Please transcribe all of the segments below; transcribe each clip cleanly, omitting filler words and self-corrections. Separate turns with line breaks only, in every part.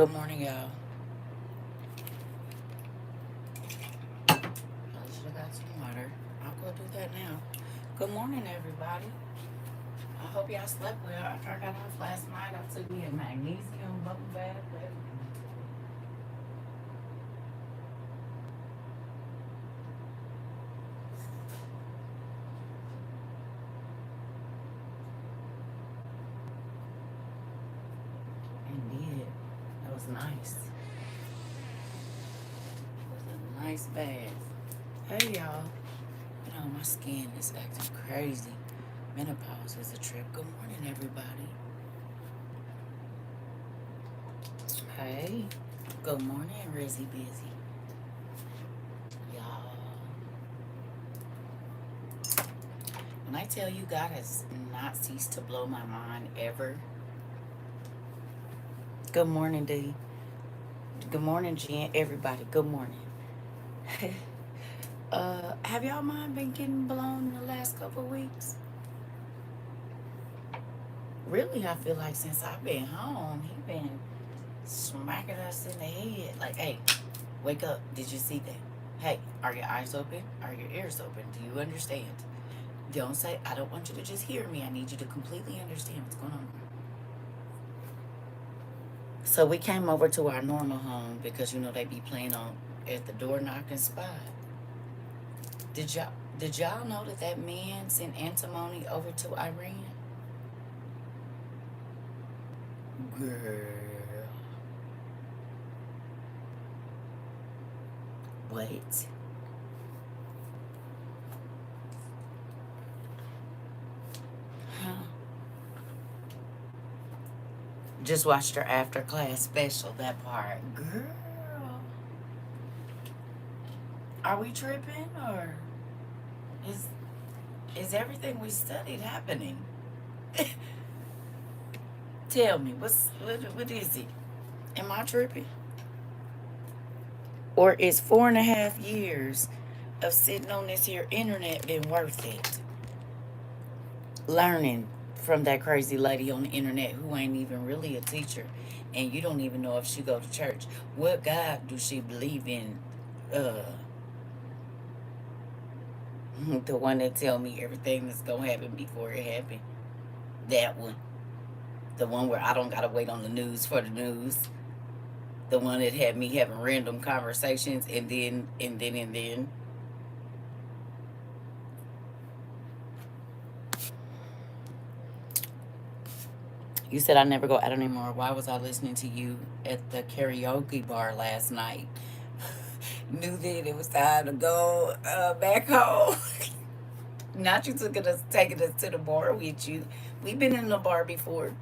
Good morning, y'all. I should have got some water. I'll go do that now. Good morning, everybody. I hope y'all slept well after I got off last night. I took me a magnesium bubble bath. And did. That was nice. It was a nice bath. Hey, y'all. You know, my skin is acting crazy. Menopause is a trip. Good morning, everybody. Hey. Good morning, Rizzy Busy. Y'all. When I tell you God has not ceased to blow my mind ever. Good morning, D. Good morning, Jen. Everybody, good morning. Have y'all mind been getting blown in the last couple of weeks? Really, I feel like since I've been home, he been smacking us in the head. Like, hey, wake up. Did you see that? Hey, are your eyes open? Are your ears open? Do you understand? Don't say, I don't want you to just hear me. I need you to completely understand what's going on. So we came over to our normal home because, they be playing on at the door knocking spot. Did y'all know that man sent antimony over to Iran? Girl. Wait. Huh? Just watched her after class special, that part. Girl. Are we tripping or is is everything we studied happening? Tell me, what is it? Am I tripping? Or is 4.5 years of sitting on this here internet been worth it? Learning from that crazy lady on the internet who ain't even really a teacher, and you don't even know if she go to church. What God do she believe in? Uh, the one that tell me everything that's gonna happen before it happen. That one. The one where I don't gotta wait on the news for the news. The one that had me having random conversations and then. You said I never go out anymore. Why was I listening to you at the karaoke bar last night? Knew that it was time to go back home. Not you taking us to the bar with you. We've been in the bar before.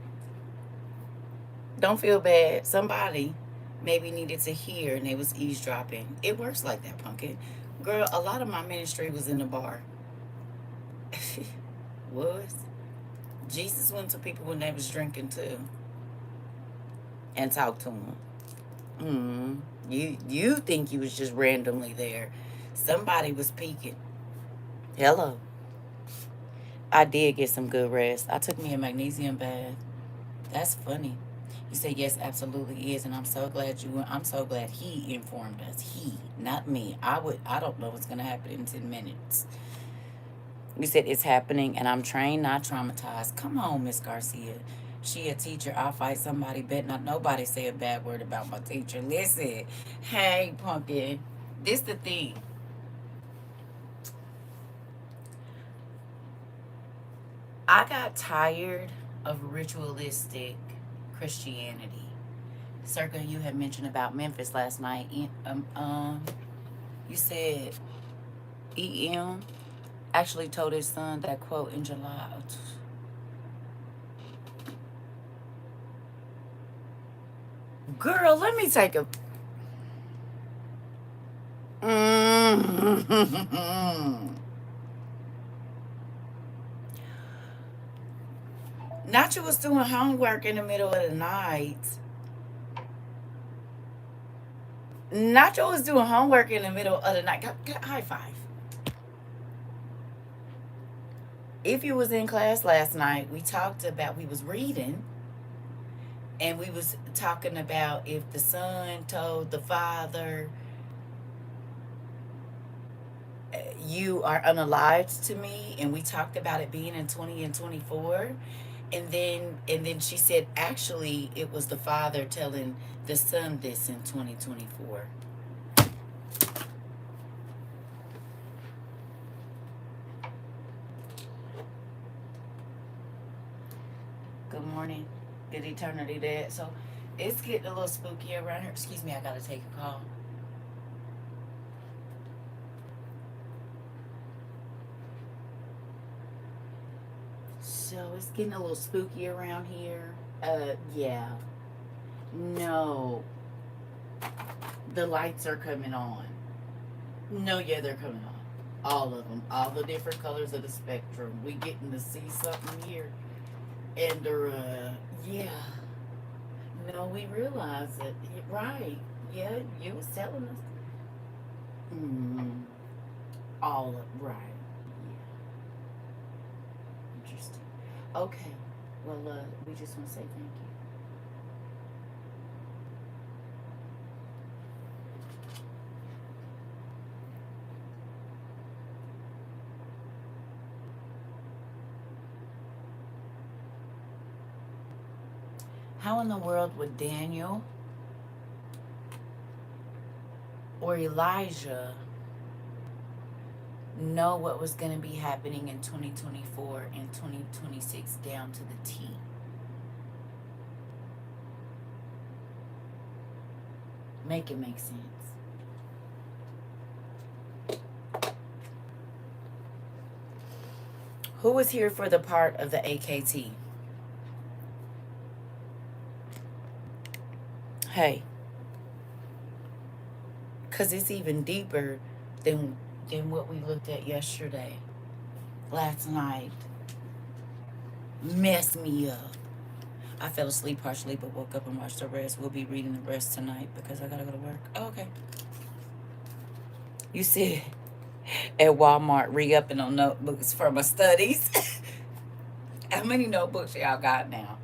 Don't feel bad. Somebody maybe needed to hear and they was eavesdropping. It works like that, pumpkin. Girl, a lot of my ministry was in the bar. Was. Jesus went to people when they was drinking too and talked to them. You think you was just randomly there. Somebody was peeking. Hello. I did get some good rest. I took me a magnesium bath. That's funny. You say yes, absolutely is, and I'm so glad he informed us. He, not me. I don't know what's gonna happen in 10 minutes. You said it's happening and I'm trained, not traumatized. Come on, Miss Garcia. She a teacher. I'll fight somebody. Bet not nobody say a bad word about my teacher. Listen, hey, pumpkin. This the thing. I got tired of ritualistic Christianity. Circa, you had mentioned about Memphis last night. You said EM actually told his son that quote in July. Girl, let me take a. Nacho was doing homework in the middle of the night. Nacho was doing homework in the middle of the night. High five. If you was in class last night, we was reading And we was talking about if the son told the father, you are unalived to me, and we talked about it being in 20 and 24. And then she said actually it was the father telling the son this in 2024. Good morning. Good eternity, Dad. So it's getting a little spooky around here. Excuse me, I gotta take a call. So it's getting a little spooky around here. Yeah. No. The lights are coming on. No, yeah, they're coming on. All of them. All the different colors of the spectrum. We getting to see something here. And yeah. No, we realize it. Right. Yeah, you was telling us. Mm, all of, right. Yeah. Interesting. Okay. Well, we just want to say thank you. How in the world would Daniel or Elijah know what was going to be happening in 2024 and 2026 down to the T? Make it make sense. Who was here for the part of the AKT? Hey, because it's even deeper than what we looked at yesterday, last night. Messed me up. I fell asleep partially, but woke up and watched the rest. We'll be reading the rest tonight because I gotta go to work. Oh, okay. You see, at Walmart, re-upping on notebooks for my studies. How many notebooks y'all got now?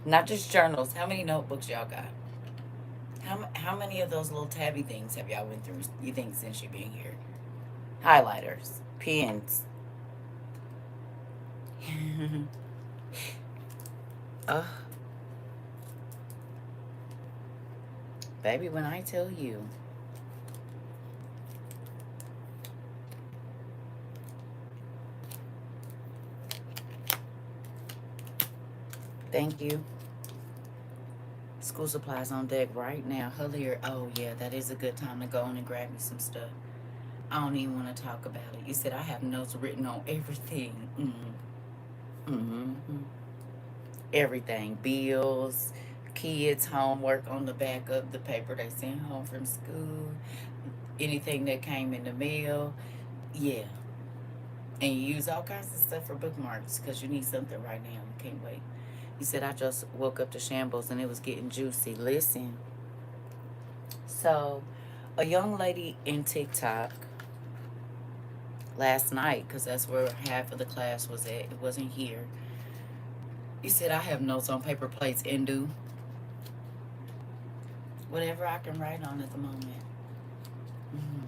Not just journals. How many notebooks y'all got? How many of those little tabby things have y'all went through, you think, since you been here? Highlighters, pens. uh, Baby, when I tell you. Thank you. School supplies on deck right now. Hillier. Oh, yeah, that is a good time to go in and grab me some stuff. I don't even want to talk about it. You said I have notes written on everything. Mm-hmm. Everything. Bills, kids' homework on the back of the paper they sent home from school, anything that came in the mail. Yeah. And you use all kinds of stuff for bookmarks because you need something right now. You can't wait. You said I just woke up to shambles and it was getting juicy. Listen. So, a young lady in TikTok last night, because that's where half of the class was at, it wasn't here. You said I have notes on paper plates and do whatever I can write on at the moment. Mhm.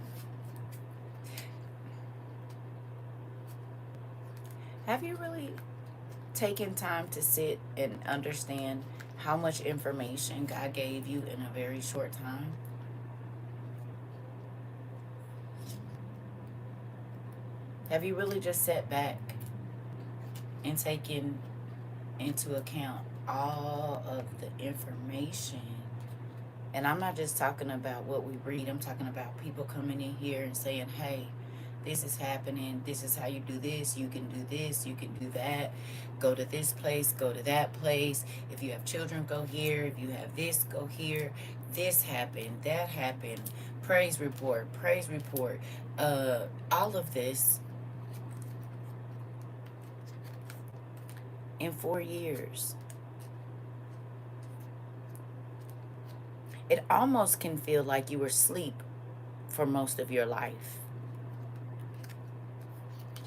Have you really taken time to sit and understand how much information God gave you in a very short time? Have you really just sat back and taken into account all of the information? And I'm not just talking about what we read, I'm talking about people coming in here and saying, hey, this is happening, this is how you do this, you can do this, you can do that, go to this place, go to that place, if you have children, go here, if you have this, go here, this happened, that happened, praise report, all of this in 4 years. It almost can feel like you were asleep for most of your life.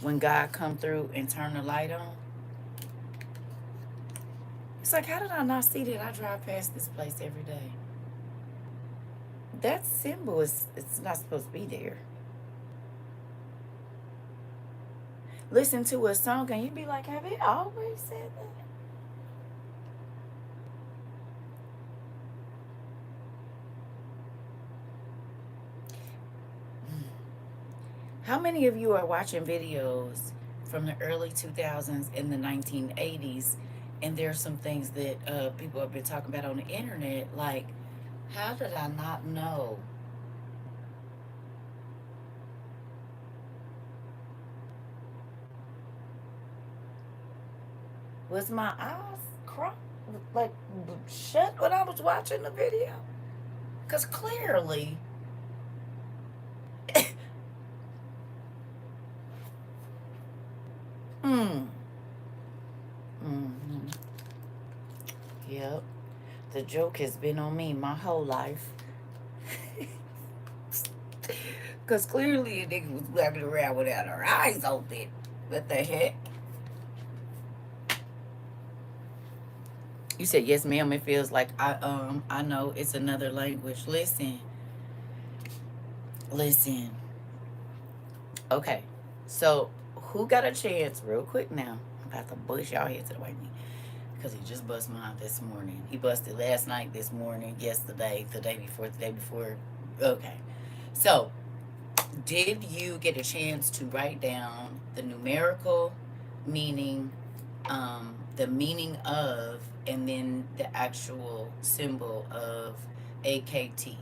When God come through and turn the light on, It's like, how did I not see that? I drive past this place every day. That symbol is, it's not supposed to be there. Listen to a song and you be like, have it always said that? How many of you are watching videos from the early 2000s and the 1980s, and there's some things that people have been talking about on the internet, like, how did I not know? Was my eyes like shut when I was watching the video? Because clearly, mm, mm, yep, the joke has been on me my whole life. Because clearly a nigga was walking around without her eyes open. What the heck? You said, yes, ma'am, it feels like I know it's another language. Listen. Okay. So who got a chance real quick now? I'm about to bust y'all head to the white meat. Because he just bust mine this morning. He busted last night, this morning, yesterday, the day before. Okay. So, did you get a chance to write down the numerical meaning, the meaning of, and then the actual symbol of AKT?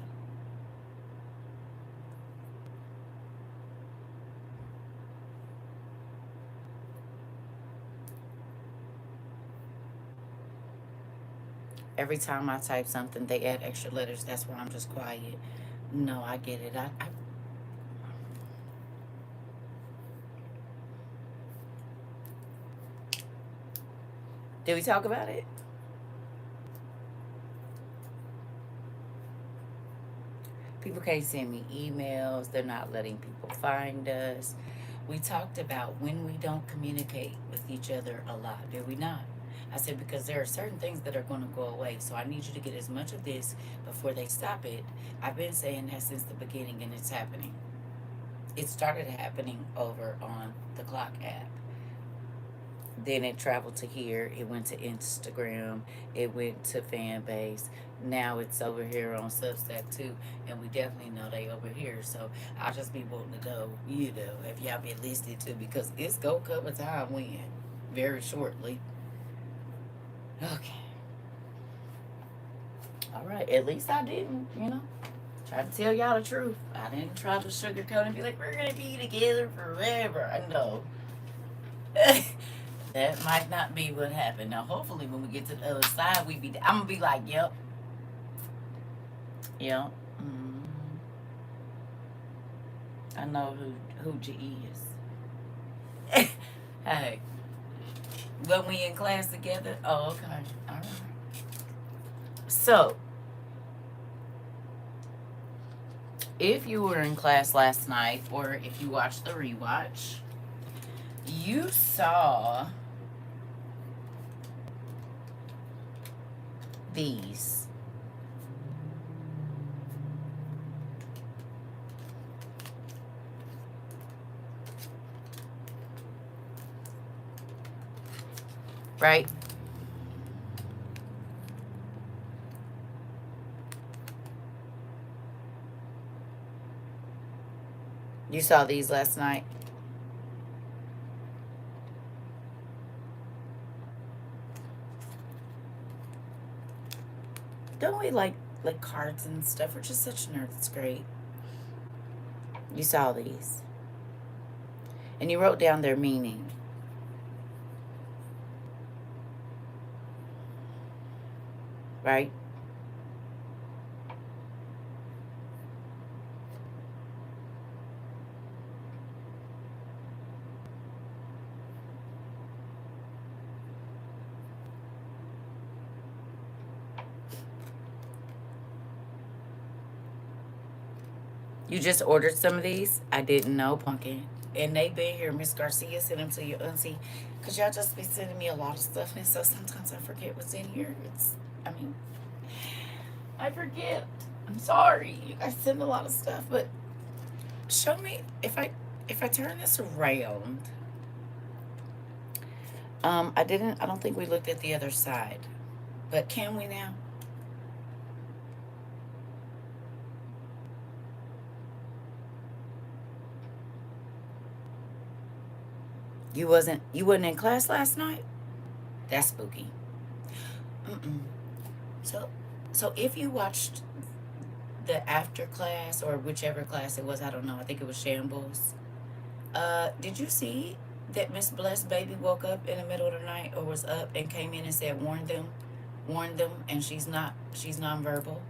Every time I type something, they add extra letters. That's why I'm just quiet. No, I get it. Did we talk about it? People can't send me emails. They're not letting people find us. We talked about when we don't communicate with each other a lot, did we not? I said, because there are certain things that are going to go away. So I need you to get as much of this before they stop it. I've been saying that since the beginning, and it's happening. It started happening over on the Clock app. Then it traveled to here. It went to Instagram. It went to fan base. Now it's over here on Substack too, and we definitely know they over here. So I'll just be wanting to know, if y'all been listening to, because it's gonna come a time when, very shortly. Okay. All right. At least I didn't. Try to tell y'all the truth. I didn't try to sugarcoat and be like, we're gonna be together forever. I know. That might not be what happened. Now, hopefully, when we get to the other side, I'm gonna be like, yep, yep. Mm, I know who G is. Hey, when we in class together. Oh, okay. All right. So, if you were in class last night, or if you watched the rewatch, you saw these. Right? You saw these last night. Don't we like cards and stuff? We're just such nerds. It's great. You saw these. And you wrote down their meaning. Right? You just ordered some of these? I didn't know, Pumpkin. And they been here. Miss Garcia sent them to your auntie. Because y'all just be sending me a lot of stuff. And so sometimes I forget what's in here. I mean, I forget. I'm sorry. You guys send a lot of stuff. But show me, if I turn this around. I don't think we looked at the other side. But can we now? You wasn't in class last night? That's spooky. Mm-mm. So so if you watched the after class or whichever class it was, I don't know. I think it was shambles. Did you see that Miss Blessed baby woke up in the middle of the night or was up and came in and said warn them, and she's nonverbal.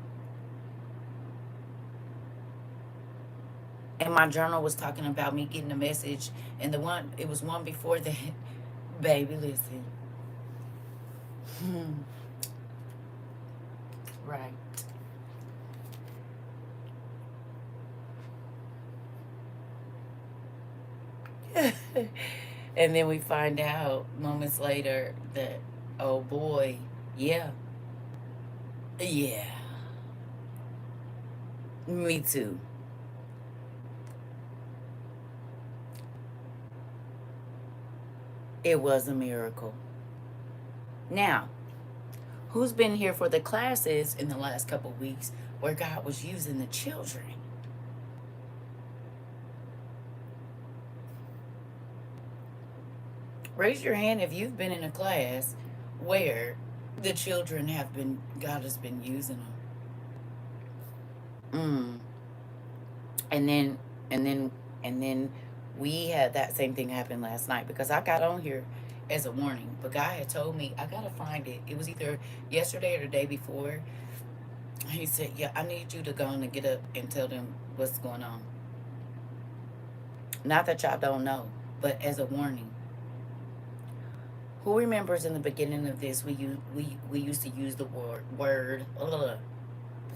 And my journal was talking about me getting a message, and it was one before that. Baby, listen. Right. And then we find out moments later that, oh boy, yeah, yeah, me too. It was a miracle. Now, who's been here for the classes in the last couple of weeks where God was using the children? Raise your hand if you've been in a class where the children God has been using them. And then, and then, and then we had that same thing happen last night because I got on here as a warning. But God had told me, I got to find it. It was either yesterday or the day before. He said, yeah, I need you to go on and get up and tell them what's going on. Not that y'all don't know, but as a warning. Who remembers in the beginning of this, we used to use the word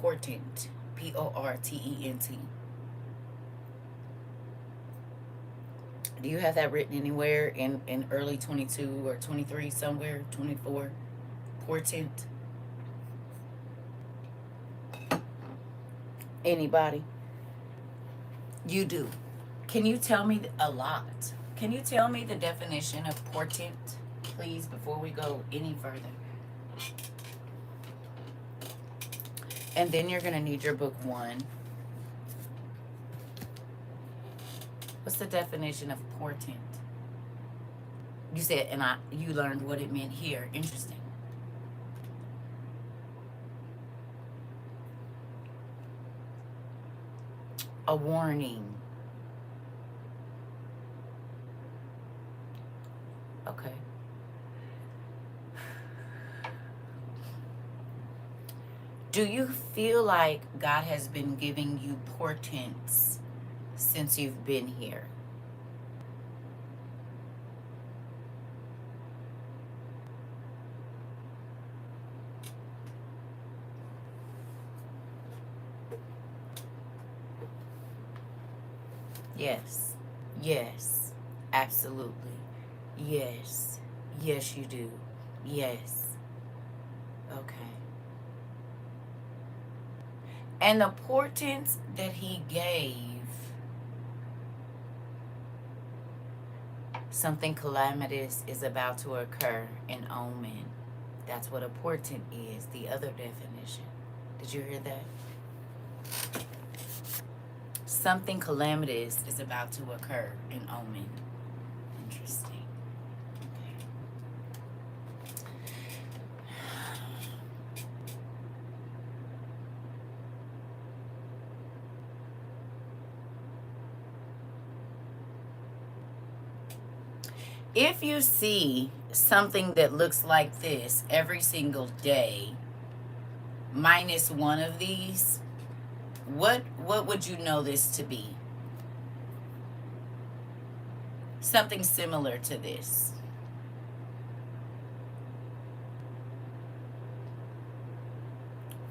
portent, Portent. Do you have that written anywhere in early 22 or 23 somewhere, 24? Portent? Anybody? You do. Can you tell me a lot? Can you tell me the definition of portent, please, before we go any further? And then you're going to need your book one. What's the definition of portent? You said, and you learned what it meant here. Interesting. A warning. Okay. Do you feel like God has been giving you portents since you've been here? Yes. Yes. Absolutely. Yes. Yes, you do. Yes. Okay. And the portents that he gave, something calamitous is about to occur, an omen. That's what a portent is, the other definition. Did you hear that? Something calamitous is about to occur, an omen. Interesting. If you see something that looks like this every single day, minus one of these, what would you know this to be? Something similar to this.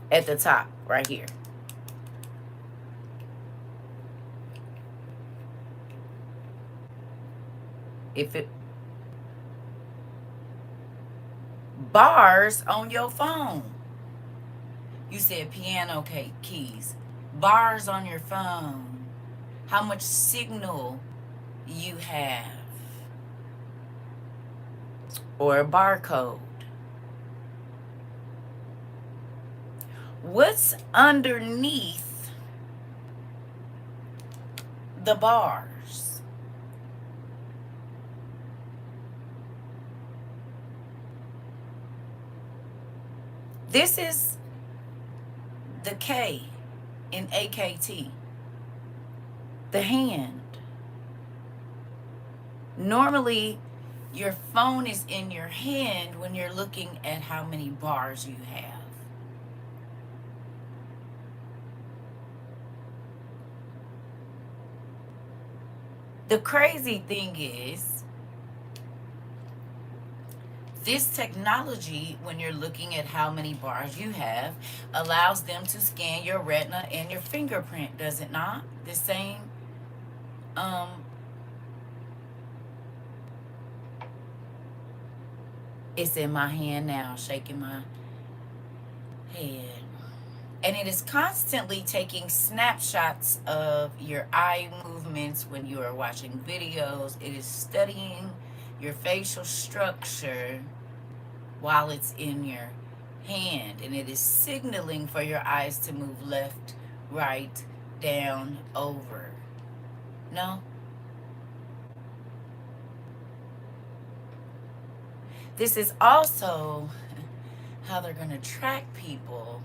At the top, right here. If it bars on your phone. You said piano keys. Bars on your phone. How much signal you have. Or a barcode. What's underneath the bars? This is the K in AKT. The hand. Normally, your phone is in your hand when you're looking at how many bars you have. The crazy thing is, this technology, when you're looking at how many bars you have, allows them to scan your retina and your fingerprint, does it not? The same it's in my hand now, shaking my head. And it is constantly taking snapshots of your eye movements when you are watching videos. It is studying your facial structure while it's in your hand. And it is signaling for your eyes to move left, right, down, over. No? This is also how they're going to track people,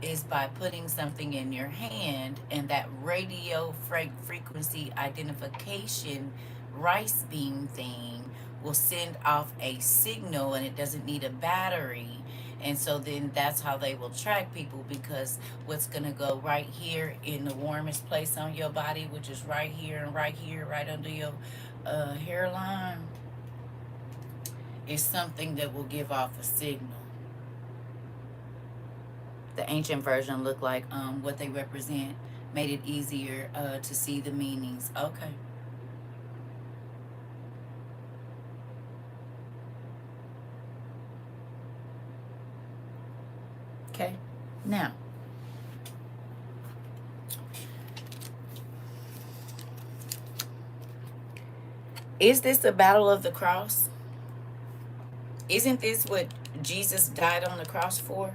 is by putting something in your hand, and that radio frequency identification rice beam thing will send off a signal, and it doesn't need a battery. And so then that's how they will track people, because what's going to go right here in the warmest place on your body, which is right here and right here, right under your hairline, is something that will give off a signal. The ancient version looked like what they represent, made it easier to see the meanings. Okay. Okay. Now, is this the battle of the cross? Isn't this what Jesus died on the cross for?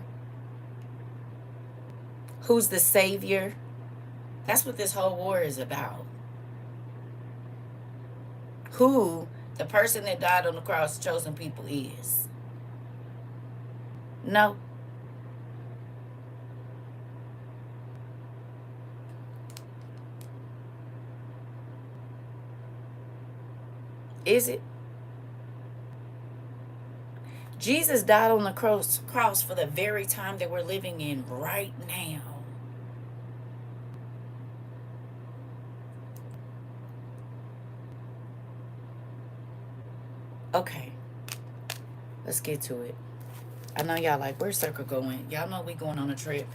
Who's the Savior? That's what this whole war is about. Who the person that died on the cross, chosen people, is. No. Is it? Jesus died on the cross for the very time that we're living in right now. Okay, let's get to it. I know y'all like, where's CERCA going? Y'all know we going on a trip.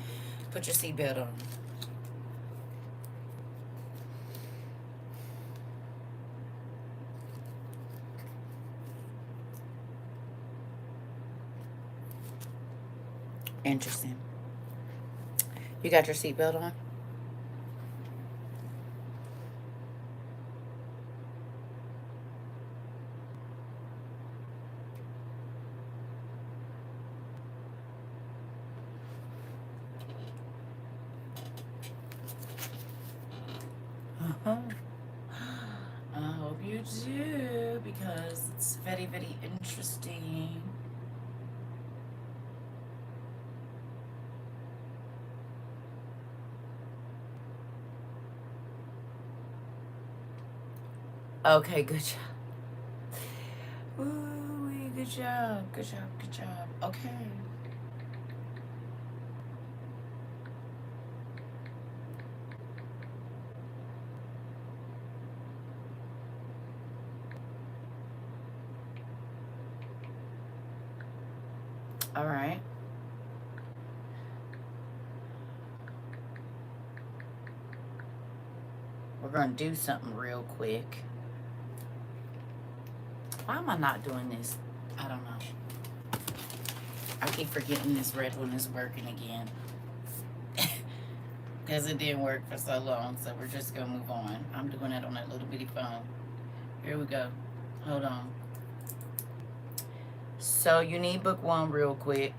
Put your seatbelt on. Interesting. You got your seatbelt on? I hope you do, because it's very, very interesting. Okay, good job. Ooh, good job, good job, good job. Okay. All right. We're going to do something real quick. Why am I not doing this? I don't know. I keep forgetting this red one is working again. Because it didn't work for so long, so we're just going to move on. I'm doing it on that little bitty phone. Here we go. Hold on. So you need book 1 real quick.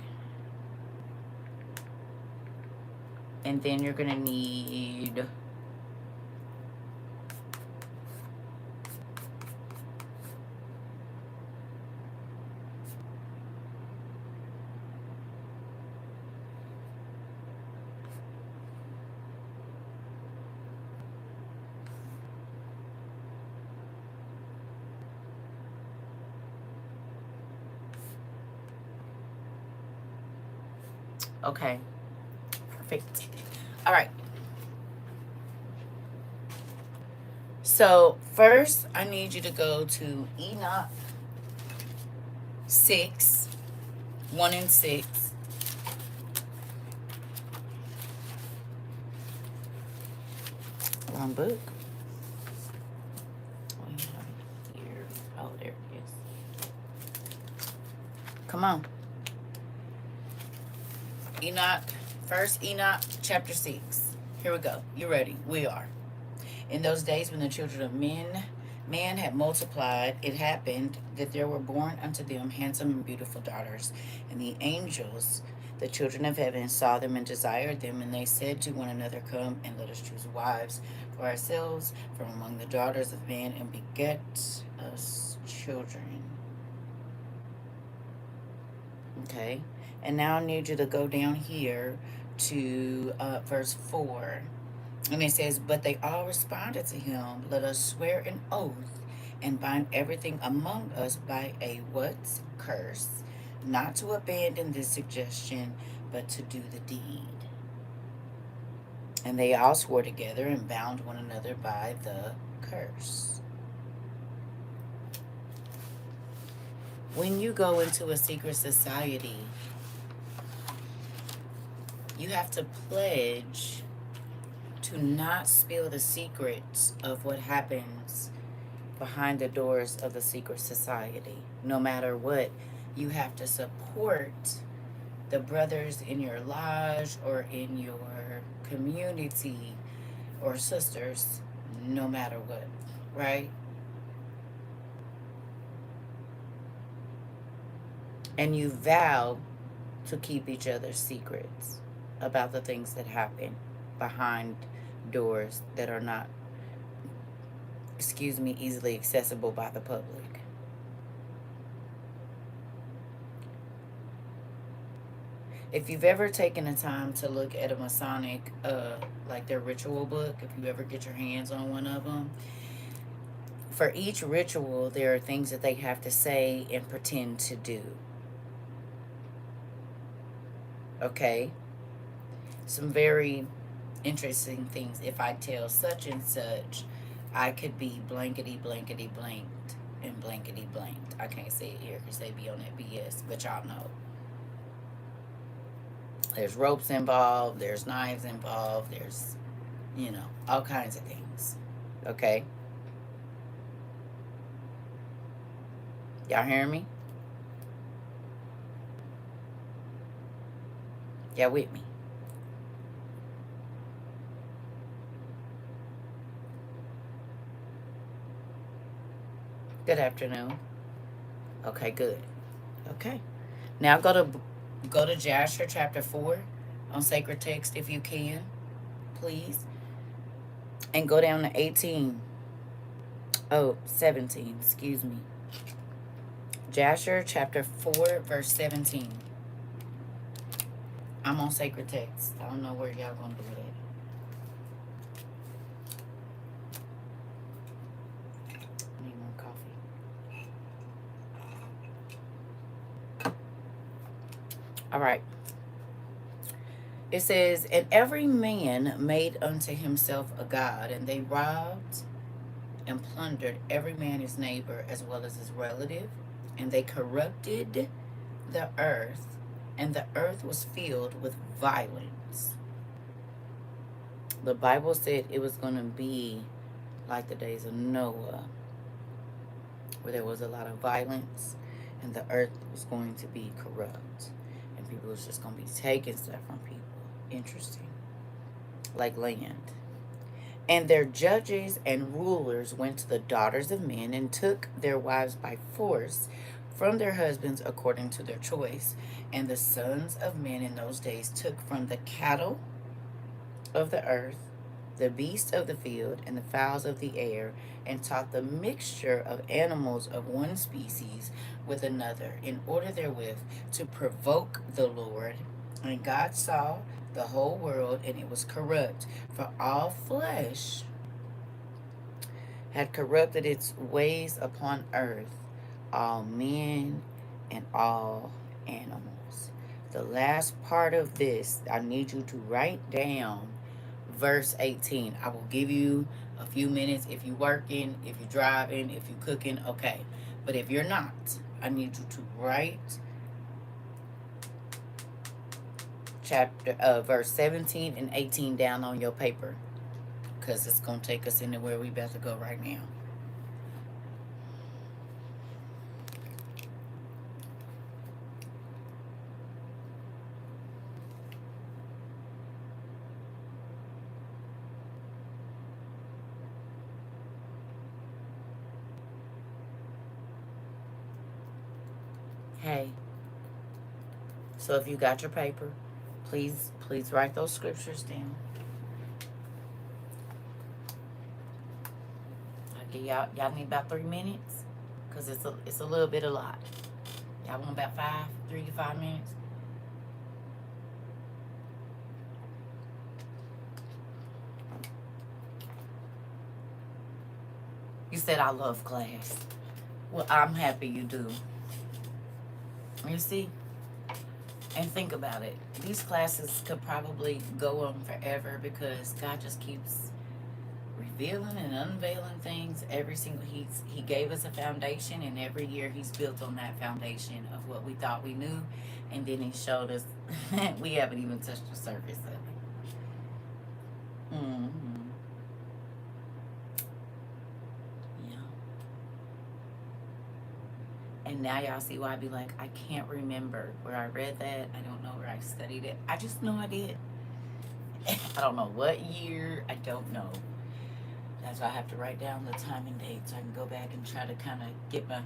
And then you're going to need... Okay. Perfect. All right. So first, I need you to go to Enoch 6, 1 and 6. Wrong book. Here. Oh, there it is. Come on. Enoch, first Enoch chapter 6. Here we go. You ready? We are. In those days when the children of man had multiplied, it happened that there were born unto them handsome and beautiful daughters. And the angels, the children of heaven, saw them and desired them. And they said to one another, Come and let us choose wives for ourselves from among the daughters of men, and beget us children. Okay. And now I need you to go down here to verse 4. And it says, But they all responded to him, Let us swear an oath and bind everything among us by a what? Curse. Not to abandon this suggestion, but to do the deed. And they all swore together and bound one another by the curse. When you go into a secret society, you have to pledge to not spill the secrets of what happens behind the doors of the secret society. No matter what, you have to support the brothers in your lodge or in your community or sisters, no matter what, right? And you vow to keep each other's secrets about the things that happen behind doors that are not, easily accessible by the public. If you've ever taken the time to look at a Masonic, like their ritual book, if you ever get your hands on one of them, for each ritual, there are things that they have to say and pretend to do. Okay? Some very interesting things. If I tell such and such, I could be blankety blankety blanked and blankety blanked. I can't say it here because they be on that BS, but y'all know. There's ropes involved, there's knives involved, there's, all kinds of things. Okay? Y'all hearing me? Y'all with me? Good afternoon. Okay, good. Okay. Now go to Jasher chapter 4 on sacred text if you can, please. And go down to 18. Oh, 17, excuse me. Jasher chapter 4 verse 17. I'm on sacred text. I don't know where y'all gonna do it at. Need more coffee. All right. It says, And every man made unto himself a god, and they robbed and plundered every man his neighbor as well as his relative, and they corrupted the earth, and the earth was filled with violence. The Bible said it was going to be like the days of Noah. where there was a lot of violence, and the earth was going to be corrupt, and people was just going to be taking stuff from people. Interesting. Like land. And their judges and rulers went to the daughters of men and took their wives by force from their husbands according to their choice. And the sons of men in those days took from the cattle of the earth, the beasts of the field, and the fowls of the air, and taught the mixture of animals of one species with another, in order therewith to provoke the Lord. And God saw the whole world, and it was corrupt, for all flesh had corrupted its ways upon earth, all men and all animals. The last part of this, I need you to write down verse 18. I will give you a few minutes if you're working, if you're driving, if you're cooking, okay. But if you're not, I need you to write verse 17 and 18 down on your paper, because it's going to take us into where we about to go right now. Hey, so if you got your paper, please write those scriptures down. I'll give y'all need about 3 minutes, because it's a little bit a lot. Y'all want about 3 to 5 minutes? You said I love class. Well, I'm happy you do. You see? And think about it. These classes could probably go on forever, because God just keeps revealing and unveiling things every single. He gave us a foundation, and every year He's built on that foundation of what we thought we knew, and then He showed us we haven't even touched the surface of it. Yeah. And now y'all see why I be like, I can't remember where I read that. I don't know where I studied it. I just know I did. I don't know what year. I don't know. That's why I have to write down the time and date, so I can go back and try to kind of get my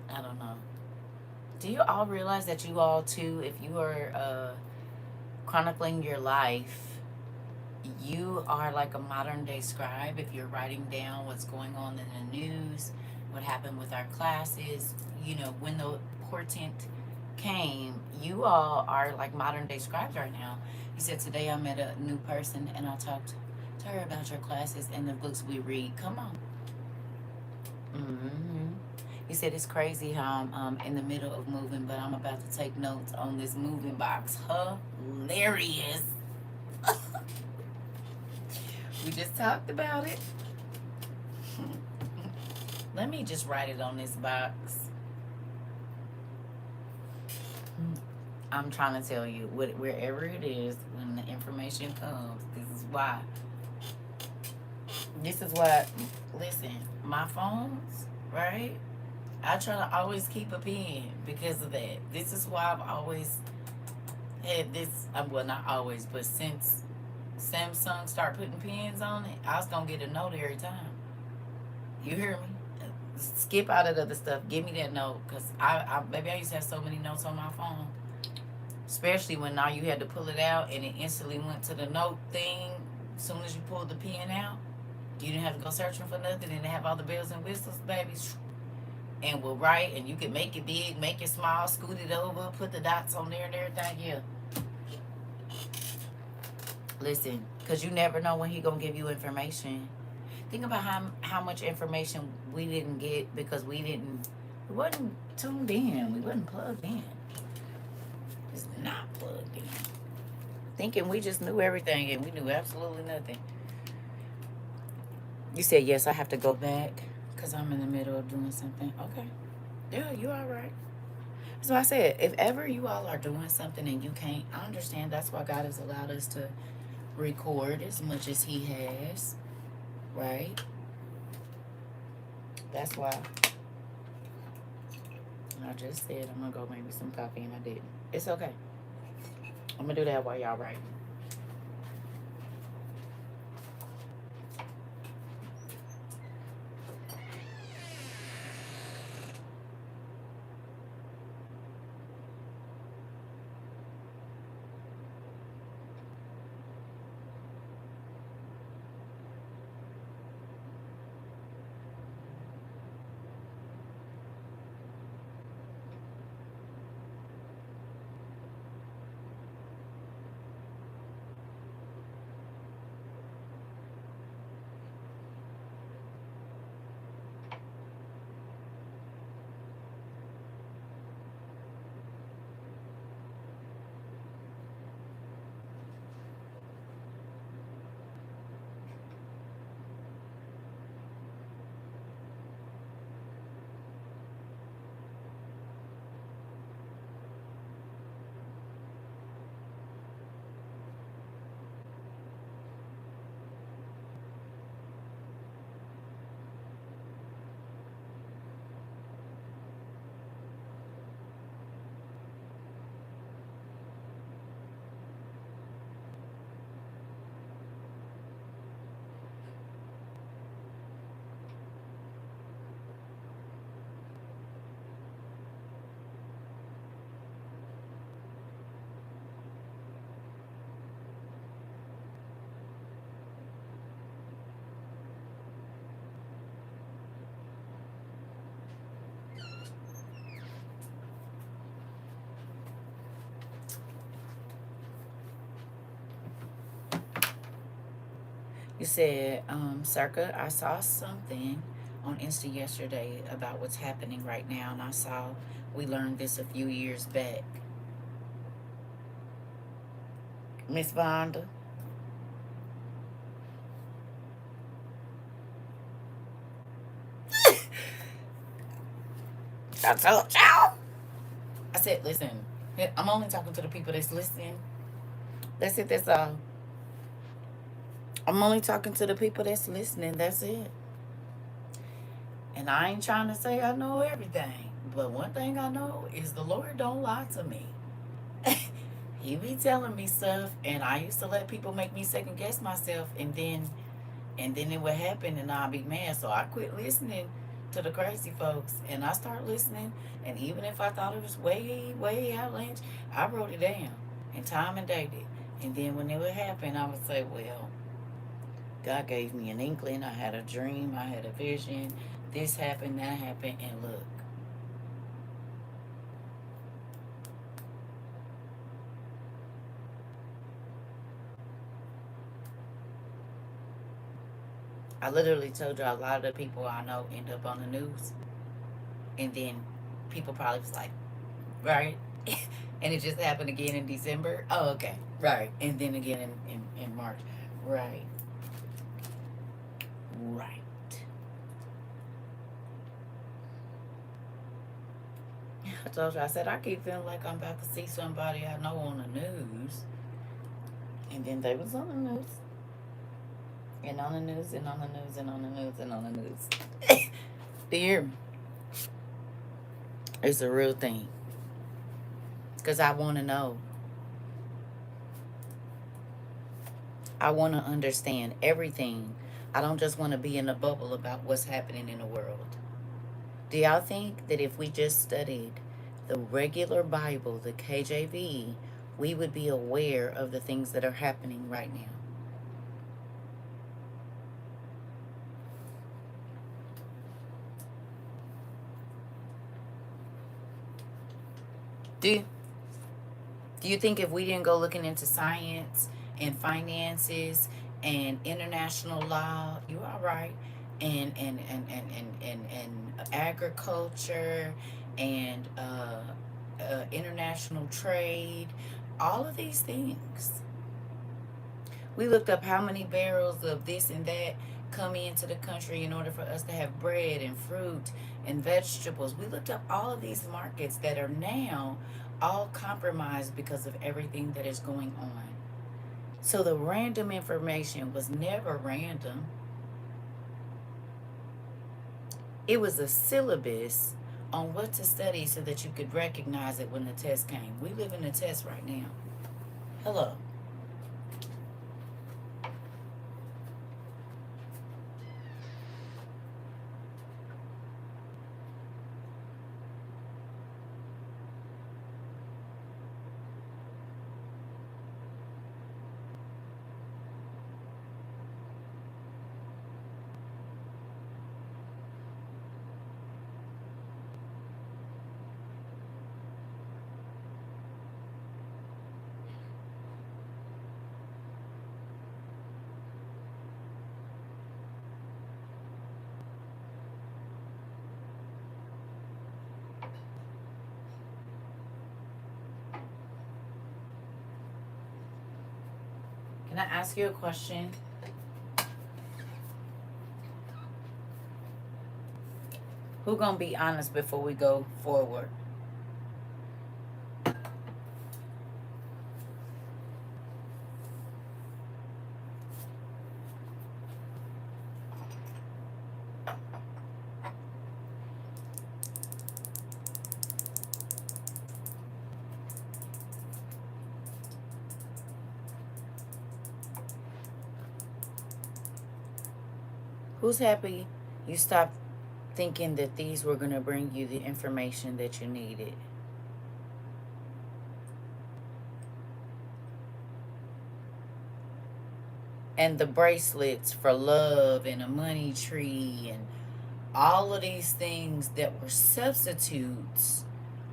I don't know. Do you all realize that you all too, if you are chronicling your life, you are like a modern day scribe? If you're writing down what's going on in the news, what happened with our classes, when the portent came, you all are like modern day scribes right now. You said, today I met a new person and I talked to her about your classes and the books we read. Come on. He said, it's crazy how I'm in the middle of moving, but I'm about to take notes on this moving box. Hilarious. We just talked about it. Let me just write it on this box. I'm trying to tell you, wherever it is, when the information comes, this is why, listen, my phones, right? I try to always keep a pen because of that. This is why I've always had this, well, not always, but since Samsung started putting pens on it, I was going to get a note every time. You hear me? Skip out of the other stuff. Give me that note, because maybe I used to have so many notes on my phone. Especially when now you had to pull it out and it instantly went to the note thing. As soon as you pulled the pen out, you didn't have to go searching for nothing, and they have all the bells and whistles, baby. And we'll write, and you can make it big, make it small, scoot it over, put the dots on there and everything. Yeah. Listen, because you never know when He gonna give you information. Think about how much information we didn't get because we wasn't tuned in. We wasn't plugged in. It's not plugged in. Thinking we just knew everything, and we knew absolutely nothing. You said, yes, I have to go back because I'm in the middle of doing something. Okay. Yeah, you all right. So I said, if ever you all are doing something and you can't, I understand. That's why God has allowed us to record as much as He has, right? That's why I just said I'm gonna go make me some coffee and I didn't. It's okay. I'm gonna do that while y'all write. You said, Circa, I saw something on Insta yesterday about what's happening right now, and I saw we learned this a few years back. Miss Vonda. I told y'all. I said, listen, I'm only talking to the people that's listening. That's it, that's all. I'm only talking to the people that's listening, that's it. And I ain't trying to say I know everything. But one thing I know is the Lord don't lie to me. He be telling me stuff, and I used to let people make me second guess myself, and then it would happen, and I'd be mad. So I quit listening to the crazy folks, and I start listening. And even if I thought it was way, way outlandish, I wrote it down and time and dated. And then when it would happen, I would say, well, God gave me an inkling. I had a dream. I had a vision. This happened, that happened, and look. I literally told you a lot of the people I know end up on the news. And then people probably was like, right? And it just happened again in December. Oh, okay. Right. And then again in March. Right. Right. I told you, I said, I keep feeling like I'm about to see somebody I know on the news. And then they was on the news. And on the news, and on the news, and on the news, and on the news. Do you hear me? It's a real thing. Because I want to know. I want to understand everything. I don't just want to be in a bubble about what's happening in the world. Do y'all think that if we just studied the regular Bible, the KJV, we would be aware of the things that are happening right now? Do you, do you think if we didn't go looking into science and finances and international law, you are right, and agriculture and international trade, all of these things. We looked up how many barrels of this and that come into the country in order for us to have bread and fruit and vegetables. We looked up all of these markets that are now all compromised because of everything that is going on. So the random information was never random. It was a syllabus on what to study so that you could recognize it when the test came. We live in a test right now. Hello. Can I ask you a question? Who gonna be honest before we go forward? Who's happy you stopped thinking that these were gonna bring you the information that you needed? And the bracelets for love and a money tree and all of these things that were substitutes,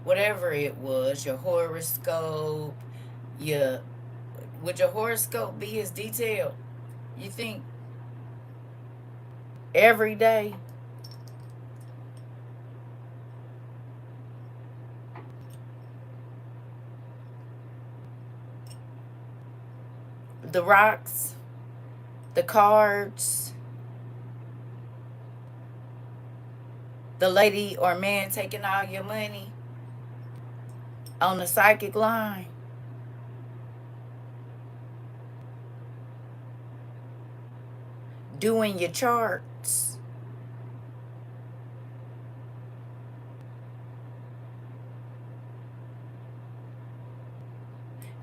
whatever it was, your horoscope, your would your horoscope be as detailed? You think every day? The rocks, the cards, the lady or man taking all your money on the psychic line. Doing your charts.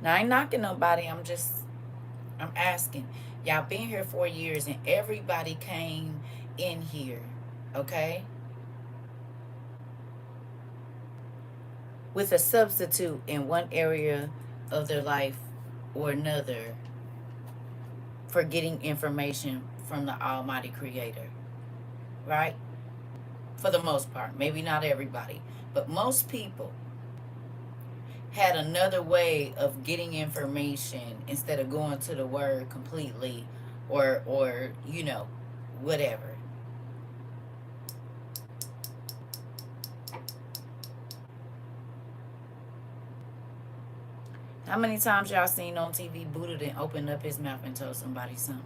Now, I ain't knocking nobody. I'm asking. Y'all been here 4 years and everybody came in here, okay? With a substitute in one area of their life or another for getting information from the Almighty Creator, right? For the most part. Maybe not everybody, but most people had another way of getting information instead of going to the word completely or whatever. How many times y'all seen on TV Buddha then opened up his mouth and told somebody something?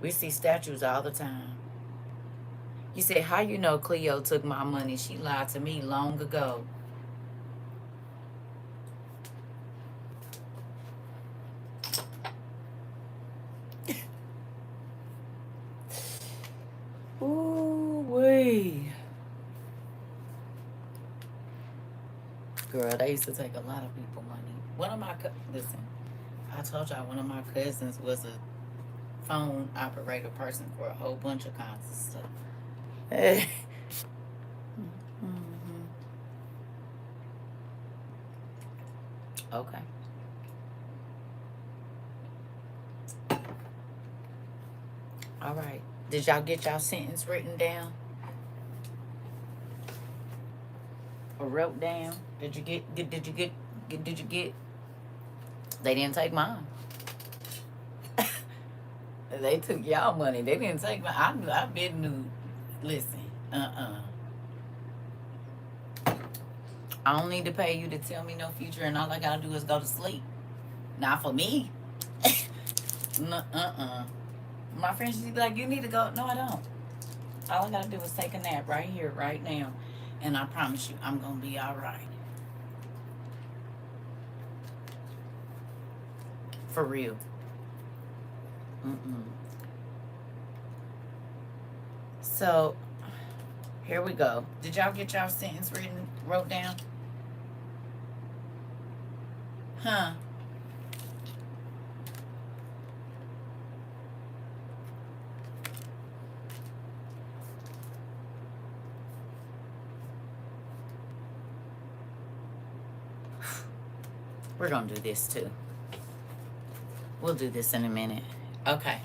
We see statues all the time. You say, how you know Cleo took my money? She lied to me long ago. Ooh, wee. Girl, they used to take a lot of people money. Listen, I told y'all one of my cousins was a phone operator person for a whole bunch of kinds of stuff. Mm-hmm. Okay. All right. Did y'all get y'all sentence written down? Or wrote down? Did you get They didn't take mine. They took y'all money. They didn't take mine. I been knew. Listen, I don't need to pay you to tell me no future, and all I gotta do is go to sleep. Not for me. My friends used to be like, you need to go. No, I don't. All I gotta do is take a nap right here, right now. And I promise you, I'm gonna be all right. For real. So here we go. Did y'all get y'all sentence wrote down? Huh? We're gonna do this too. We'll do this in a minute. Okay.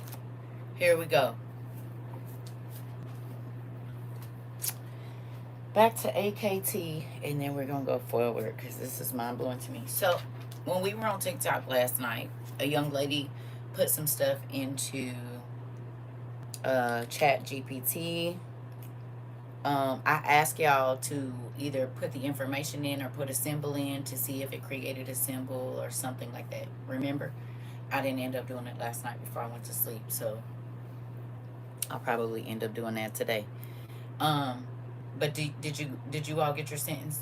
Here we go. Back to AKT, and then we're gonna go forward because this is mind blowing to me. So, when we were on TikTok last night, a young lady put some stuff into Chat GPT. I asked y'all to either put the information in or put a symbol in to see if it created a symbol or something like that. Remember, I didn't end up doing it last night before I went to sleep, so I'll probably end up doing that today. But did you all get your sentence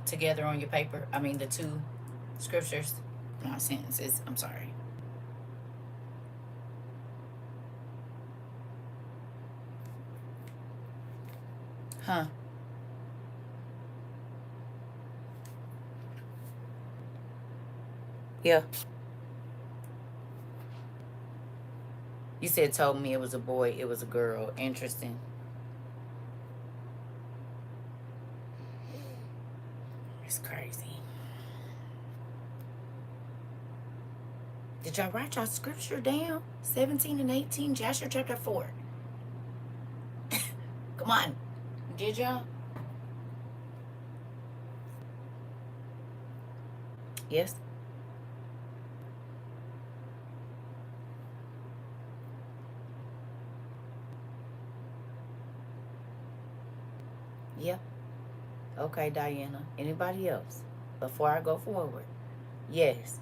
together on your paper? I mean the two scriptures, not sentences. I'm sorry. Huh? Yeah. You said told me it was a boy, it was a girl. Interesting. It's crazy. Did y'all write y'all scripture down? 17 and 18, Joshua chapter 4. Come on. Did y'all? Yes? Yeah. Okay, Diana. Anybody else? Before I go forward. Yes.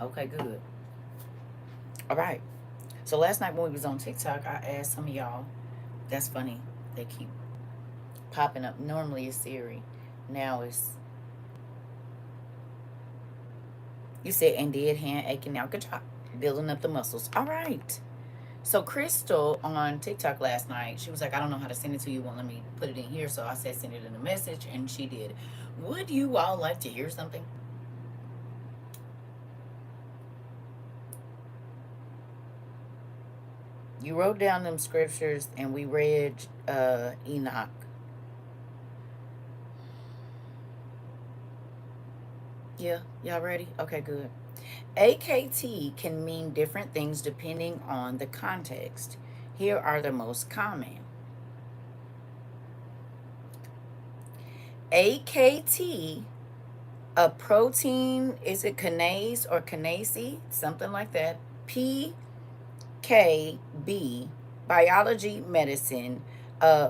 Okay, good. All right. So last night when we was on TikTok, I asked some of y'all. That's funny. They keep popping up. Normally it's Siri. Now it's, you said, and dead hand aching now. Good job. Building up the muscles. All right. So Crystal on TikTok last night, she was like, I don't know how to send it to you. Won't let me put it in here. So I said, send it in a message. And she did. Would you all like to hear something? You wrote down them scriptures and we read Enoch. Yeah, y'all ready? Okay, good. AKT can mean different things depending on the context. Here are the most common. AKT, a protein, is it kinase or kinase? Something like that. PKB, biology, medicine,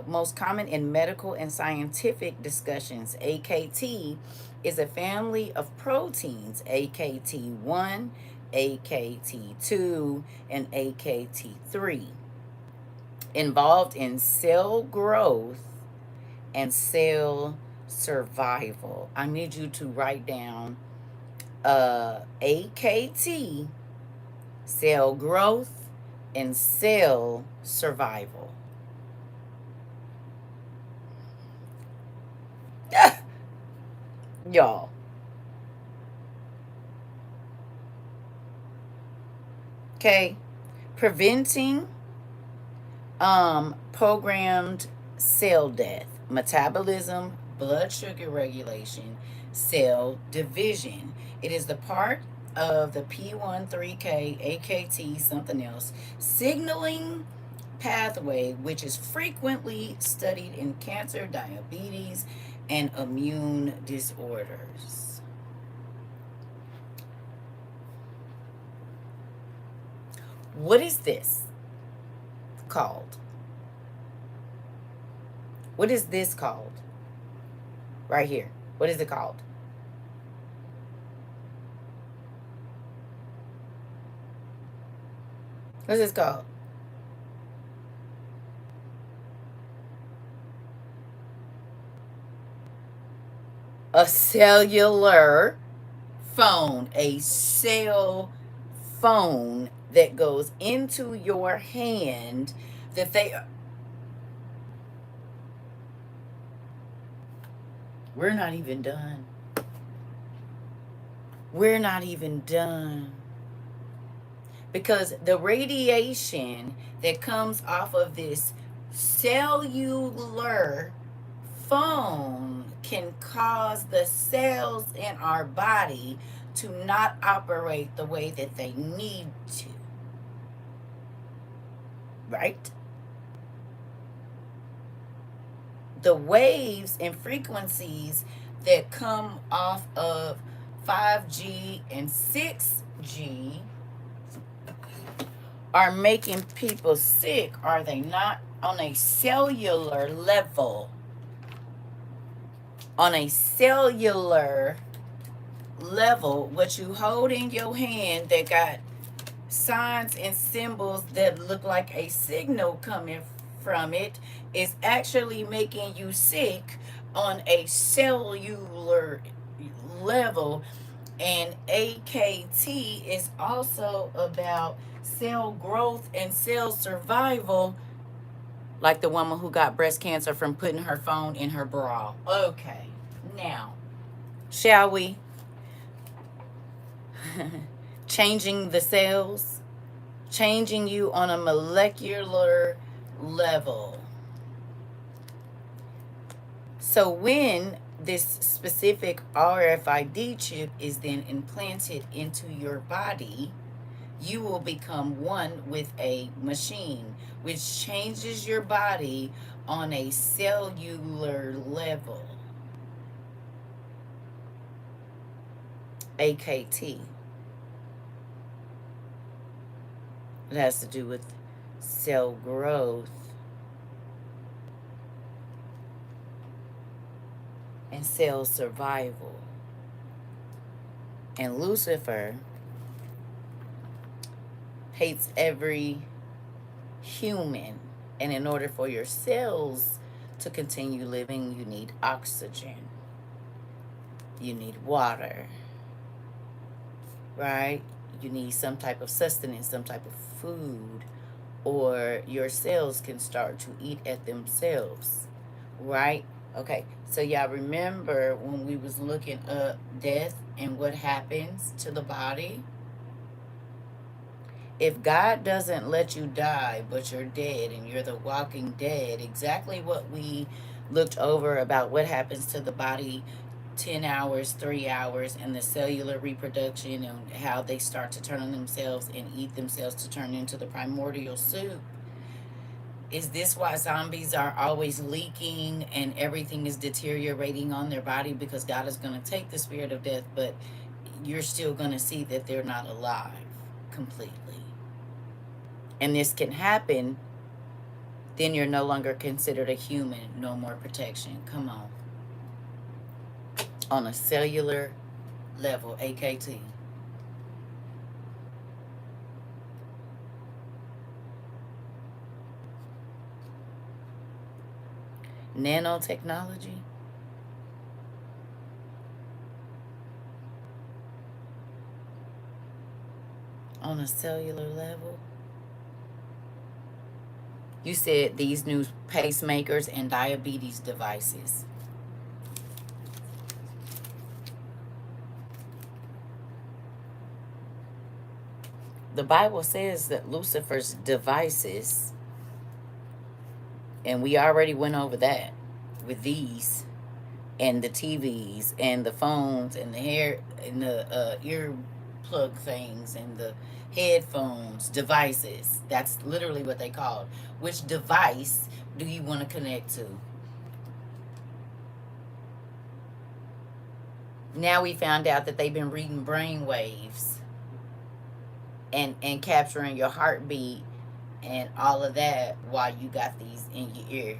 most common in medical and scientific discussions. AKT is a family of proteins, AKT1, AKT2, and AKT3, involved in cell growth and cell survival. I need you to write down AKT, cell growth, and cell survival. Y'all. Okay. Preventing programmed cell death, metabolism, blood sugar regulation, cell division. It is the part of the P13K, AKT, something else, signaling pathway, which is frequently studied in cancer, diabetes, and immune disorders. What is this called? What is this called? Right here. What is it called? What's this called? A cellular phone. A cell phone that goes into your hand that they, we're not even done. We're not even done. Because the radiation that comes off of this cellular phone can cause the cells in our body to not operate the way that they need to. Right? The waves and frequencies that come off of 5G and 6G are making people sick, are they not? On a cellular level. On a cellular level, what you hold in your hand that got signs and symbols that look like a signal coming from it is actually making you sick on a cellular level. And AKT is also about cell growth and cell survival, like the woman who got breast cancer from putting her phone in her bra. Okay, now, shall we? Changing the cells, changing you on a molecular level. So when this specific RFID chip is then implanted into your body, you will become one with a machine, which changes your body on a cellular level. AKT. It has to do with cell growth and cell survival. And Lucifer hates every human. And in order for your cells to continue living, you need oxygen. You need water. Right? You need some type of sustenance, some type of food, or your cells can start to eat at themselves. Right? Okay, so y'all remember when we was looking up death and what happens to the body? If God doesn't let you die, but you're dead and you're the walking dead, exactly what we looked over about what happens to the body 10 hours, 3 hours, and the cellular reproduction and how they start to turn on themselves and eat themselves to turn into the primordial soup. Is this why zombies are always leaking and everything is deteriorating on their body? Because God is going to take the spirit of death, but you're still going to see that they're not alive completely. And this can happen, then you're no longer considered a human, no more protection. Come on. On a cellular level, AKT. Nanotechnology. On a cellular level. You said these new pacemakers and diabetes devices. The Bible says that Lucifer's devices, and we already went over that with these, and the TVs, and the phones, and the hair, and the ear plug things, and the headphones, devices. That's literally what they call. Which device do you want to connect to? Now we found out that they've been reading brain waves and capturing your heartbeat and all of that while you got these in your ear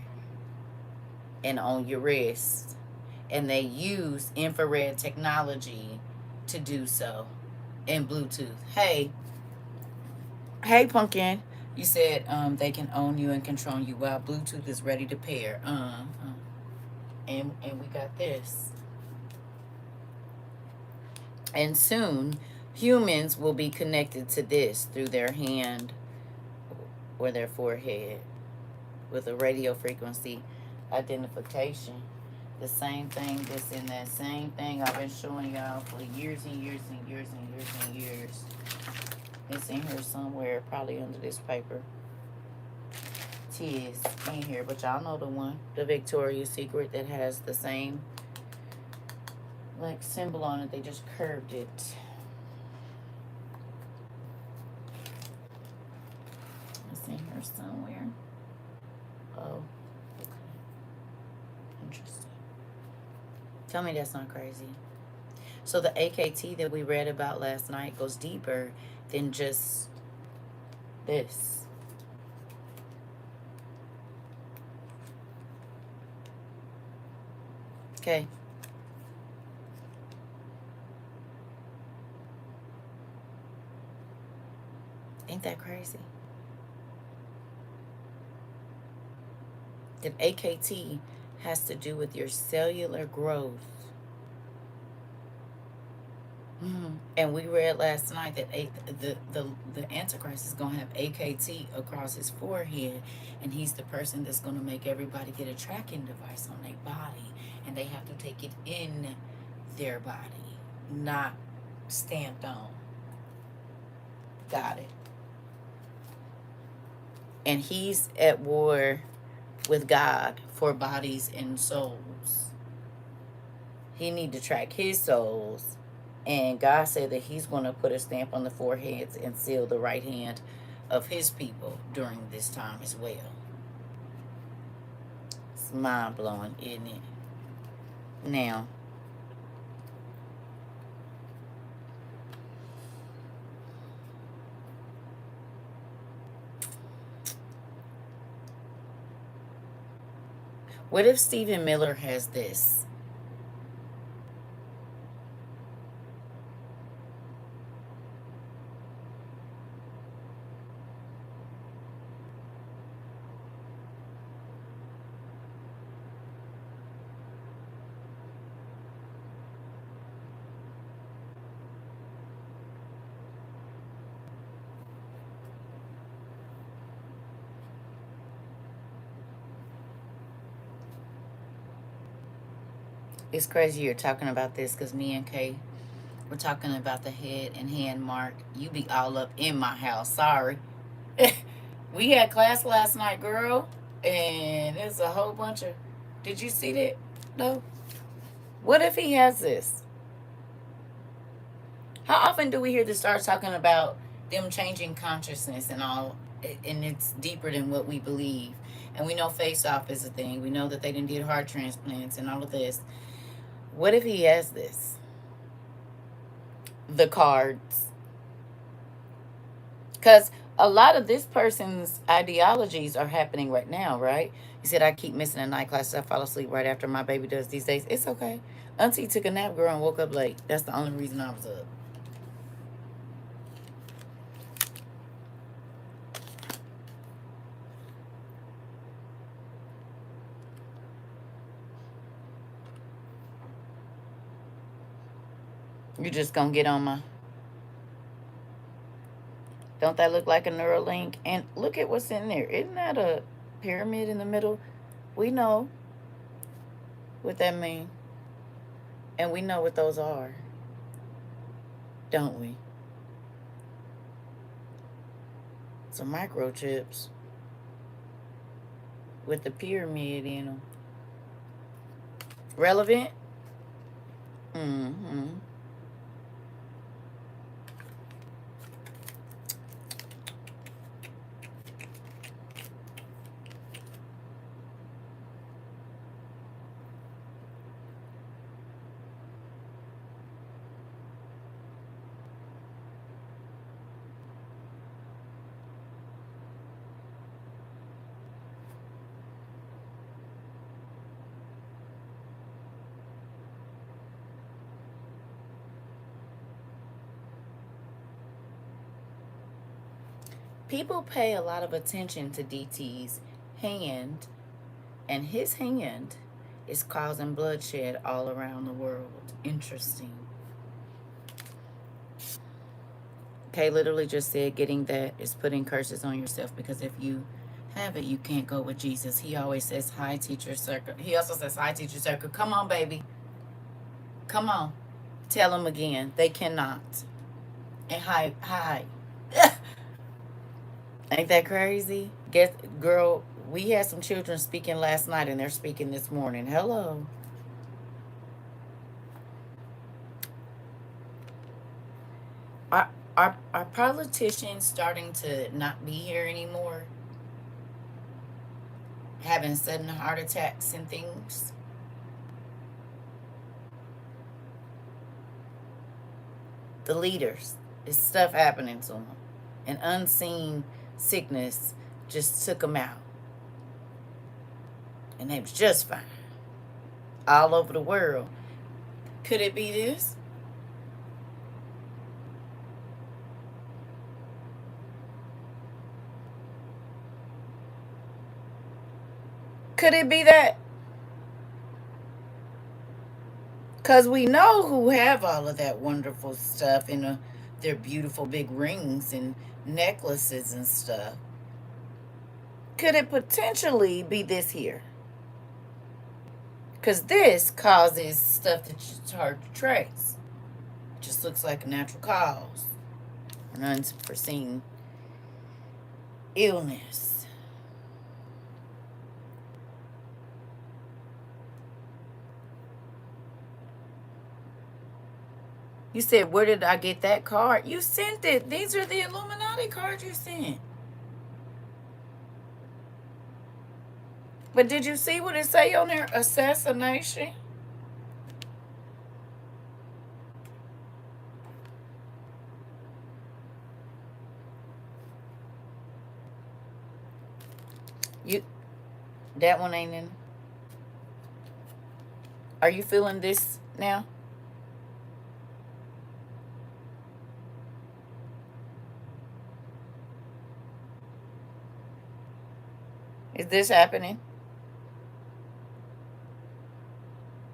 and on your wrist. And they use infrared technology to do so, and Bluetooth. Hey, Pumpkin. You said they can own you and control you while Bluetooth is ready to pair. And we got this. And soon, humans will be connected to this through their hand or their forehead. with a radio frequency identification. The same thing that's in that same thing I've been showing y'all for years and years and years and years and years. It's in here somewhere, probably under this paper. Tis in here, but y'all know the one, the Victoria's Secret, that has the same like symbol on it. They just curved it. It's in here somewhere. Oh, okay. Interesting. Tell me that's not crazy. So the AKT that we read about last night goes deeper than just this. Okay. Ain't that crazy? That AKT has to do with your cellular growth. And we read last night that the Antichrist is going to have AKT across his forehead, and he's the person that's going to make everybody get a tracking device on their body, and they have to take it in their body, not stamped on. Got it. And he's at war with God for bodies and souls. He need to track his souls. And God said that he's going to put a stamp on the foreheads and seal the right hand of his people during this time as well. It's mind-blowing, isn't it? Now, what if Stephen Miller has this? It's crazy you're talking about this because me and Kay were talking about the head and hand mark. You be all up in my house. Sorry. We had class last night, girl, and there's a whole bunch of. Did you see that? No. What if he has this? How often do we hear the stars talking about them changing consciousness and all, and it's deeper than what we believe? And we know face off is a thing. We know that they didn't did heart transplants and all of this. What if he has this? The cards. Because a lot of this person's ideologies are happening right now, right? He said, I keep missing a night class. I fall asleep right after my baby does these days. It's okay. Auntie took a nap, girl, and woke up late. That's the only reason I was up. You just gonna get on my... Don't that look like a Neuralink? And look at what's in there. Isn't that a pyramid in the middle? We know what that means. And we know what those are. Don't we? Some microchips with the pyramid in them. Relevant? Mm-hmm. People pay a lot of attention to DT's hand, and his hand is causing bloodshed all around the world. Interesting. Kay literally just said getting that is putting curses on yourself, because if you Have it. You can't go with Jesus. He always says, hi, teacher CERCA. He also says, hi, teacher CERCA. Come on, baby. Come on. Tell them again. They cannot. And hi, hi. Ain't that crazy? Guess, girl, we had some children speaking last night and they're speaking this morning. Hello. Are politicians starting to not be here anymore? Having sudden heart attacks and things? The leaders. It's stuff happening to them. An unseen sickness just took them out. And they was just fine. All over the world. Could it be this? Could it be that? Because we know who have all of that wonderful stuff in their beautiful big rings and necklaces and stuff. Could it potentially be this here? Because this causes stuff that's hard to trace. It just looks like a natural cause. An unforeseen illness. You said, where did I get that card? You sent it. These are the Illuminati cards you sent. But did you see what it say on there? Assassination? You, that one ain't in. Are you feeling this now? Is this happening?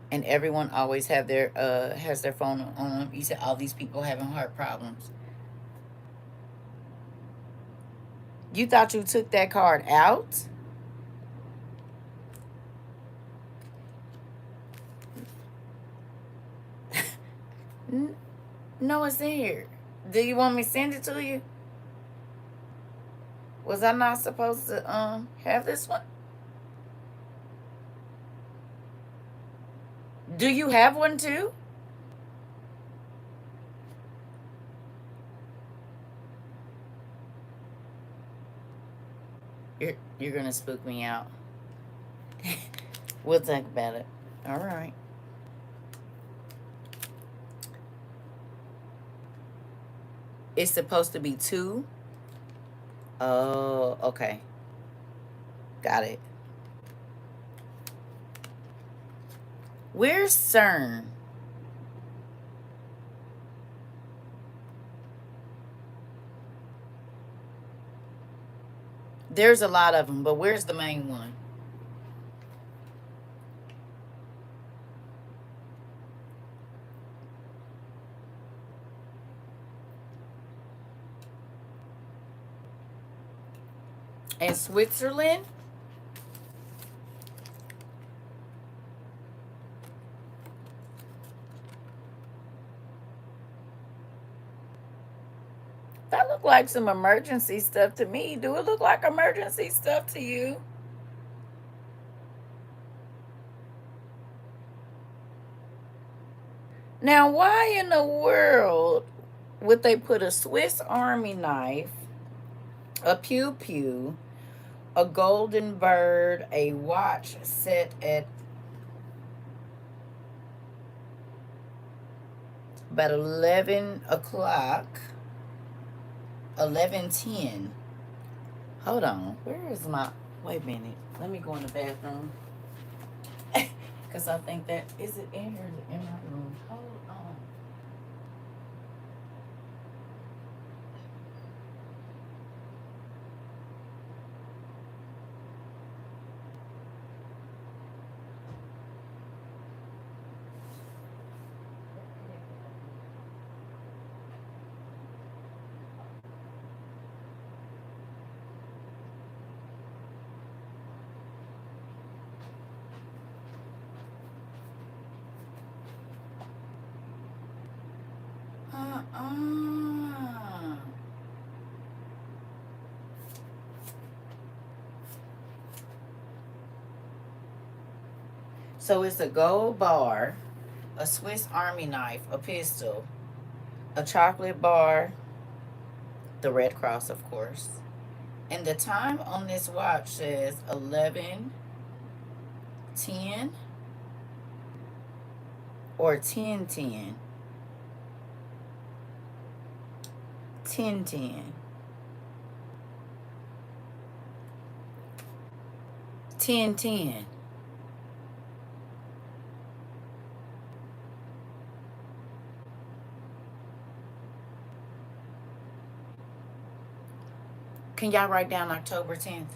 And everyone always have their has their phone on them. You said all these people having heart problems. You thought you took that card out? No, it's in here. Do you want me to send it to you? Was I not supposed to have this one? Do you have one too? You're gonna spook me out. We'll talk about it. All right. It's supposed to be two. Oh, okay. Got it. Where's CERN? There's a lot of them, but where's the main one? In Switzerland? That look like some emergency stuff to me. Do it look like emergency stuff to you? Now, why in the world would they put a Swiss Army knife, a pew-pew, a golden bird, a watch set at about 11 o'clock, 11:10. Hold on. Where is my... Wait a minute. Let me go in the bathroom. Because I think that... Is it in here? Is it in my room? Hold on. Ah. So it's a gold bar, a Swiss Army knife, a pistol, a chocolate bar, the Red Cross, of course. And the time on this watch says 11:10 or 10:10. 10:10. 10:10. Can y'all write down October 10th?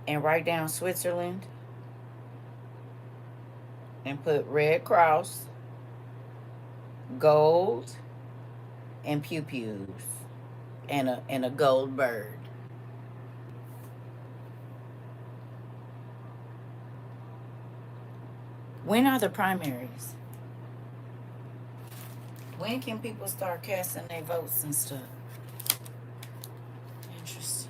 And write down Switzerland and put Red Cross, gold, and pew pews, and a gold bird. When are the primaries? When can people start casting their votes and stuff? Interesting.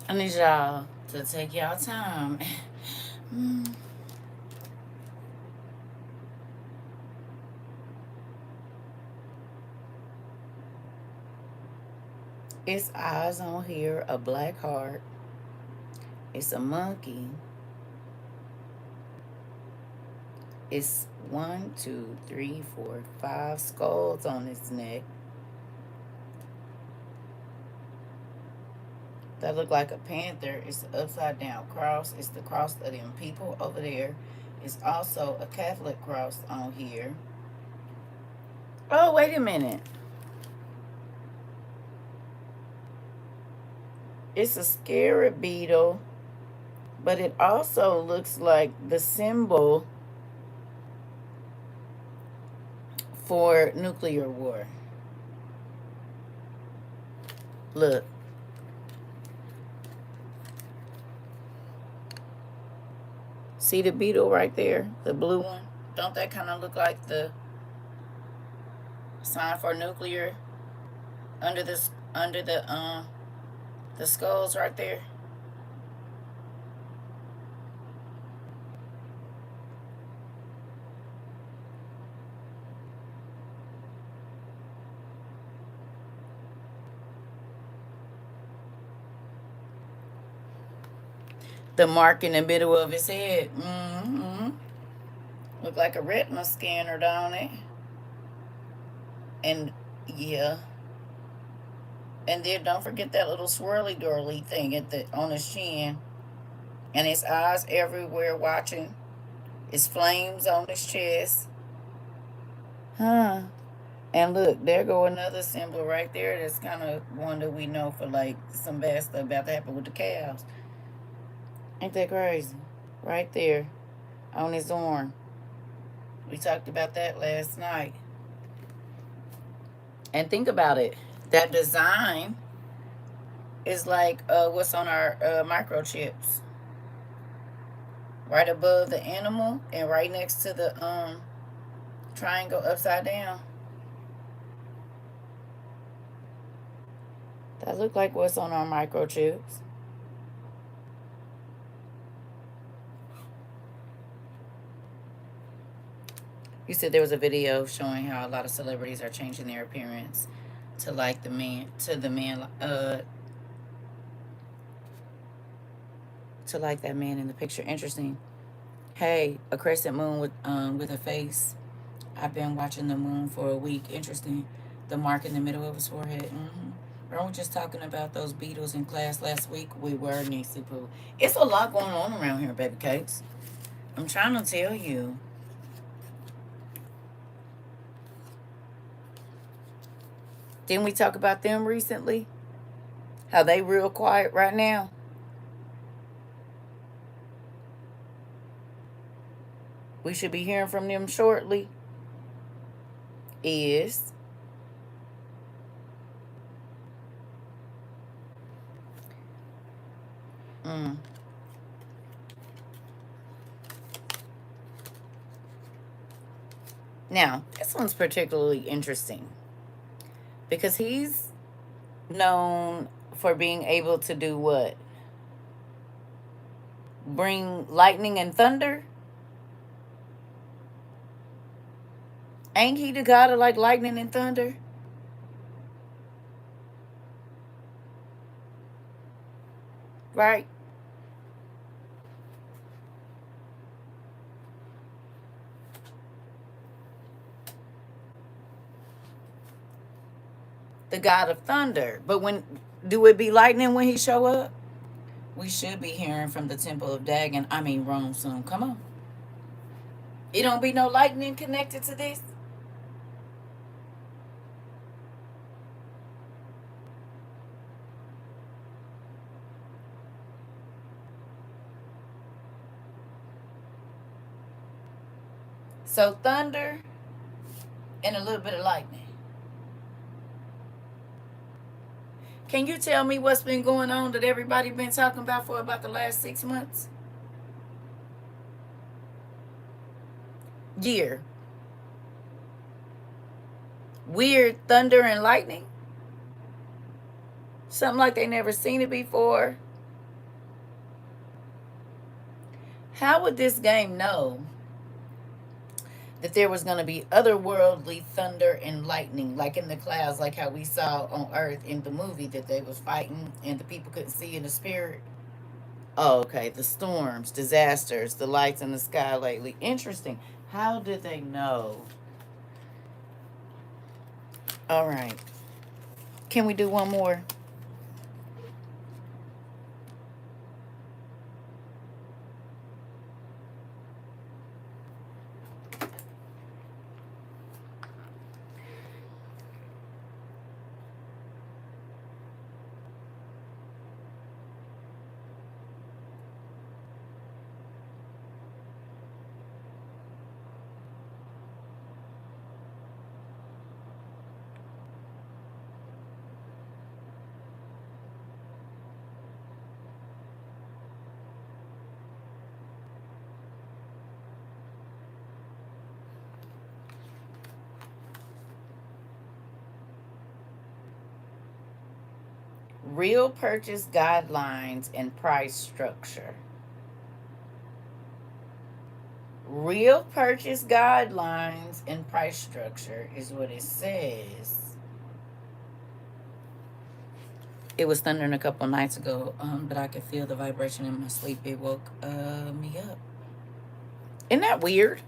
I need y'all to take y'all time. It's eyes on here, a black heart. It's a monkey. It's 1, 2, 3, 4, 5 skulls on its neck. That look like a panther. It's an upside down cross. It's the cross of them people over there. It's also a Catholic cross on here. Oh, wait a minute. It's a scarab beetle, but it also looks like the symbol for nuclear war. Look. See the beetle right there? The blue one? Don't that kind of look like the sign for nuclear under the skulls right there? The mark in the middle of his head. Mm-hmm. Look like a retina scanner, don't it? And yeah. And then don't forget that little swirly girly thing on his chin. And his eyes everywhere watching. It's flames on his chest. Huh. And look, there go another symbol right there. That's kind of one that we know for like some bad stuff about to happen with the cows. Ain't that crazy? Right there on his arm. We talked about that last night. And think about it. That design is like what's on our microchips. Right above the animal and right next to the triangle upside down. That look like what's on our microchips. You said there was a video showing how a lot of celebrities are changing their appearance to like the man to like that man in the picture. Interesting. Hey, a crescent moon with a face. I've been watching the moon for a week. Interesting. The mark in the middle of his forehead. Weren't we just talking about those beetles in class last week? We were, Niecy Poo. It's a lot going on around here, baby cakes. I'm trying to tell you. Didn't we talk about them recently? How they real quiet right now? We should be hearing from them shortly. Is mm, now this one's particularly interesting because he's known for being able to do what? Bring lightning and thunder? Ain't he the god of like lightning and thunder? Right? The god of thunder. But when do it be lightning when he show up? We should be hearing from the temple of Dagon. I mean Rome soon. Come on. It don't be no lightning connected to this. So thunder and a little bit of lightning. Can you tell me what's been going on that everybody been talking about for about the last 6 months? Year. Weird thunder and lightning. Something like they never seen it before. How would this game know that there was going to be otherworldly thunder and lightning, like in the clouds, like how we saw on Earth in the movie that they was fighting and the people couldn't see in the spirit? Oh, okay. The storms, disasters, the lights in the sky lately. Interesting. How did they know? All right. Can we do one more? Real purchase guidelines and price structure. Real purchase guidelines and price structure is what it says. It was thundering a couple nights ago, but I could feel the vibration in my sleep. It woke me up. Isn't that weird?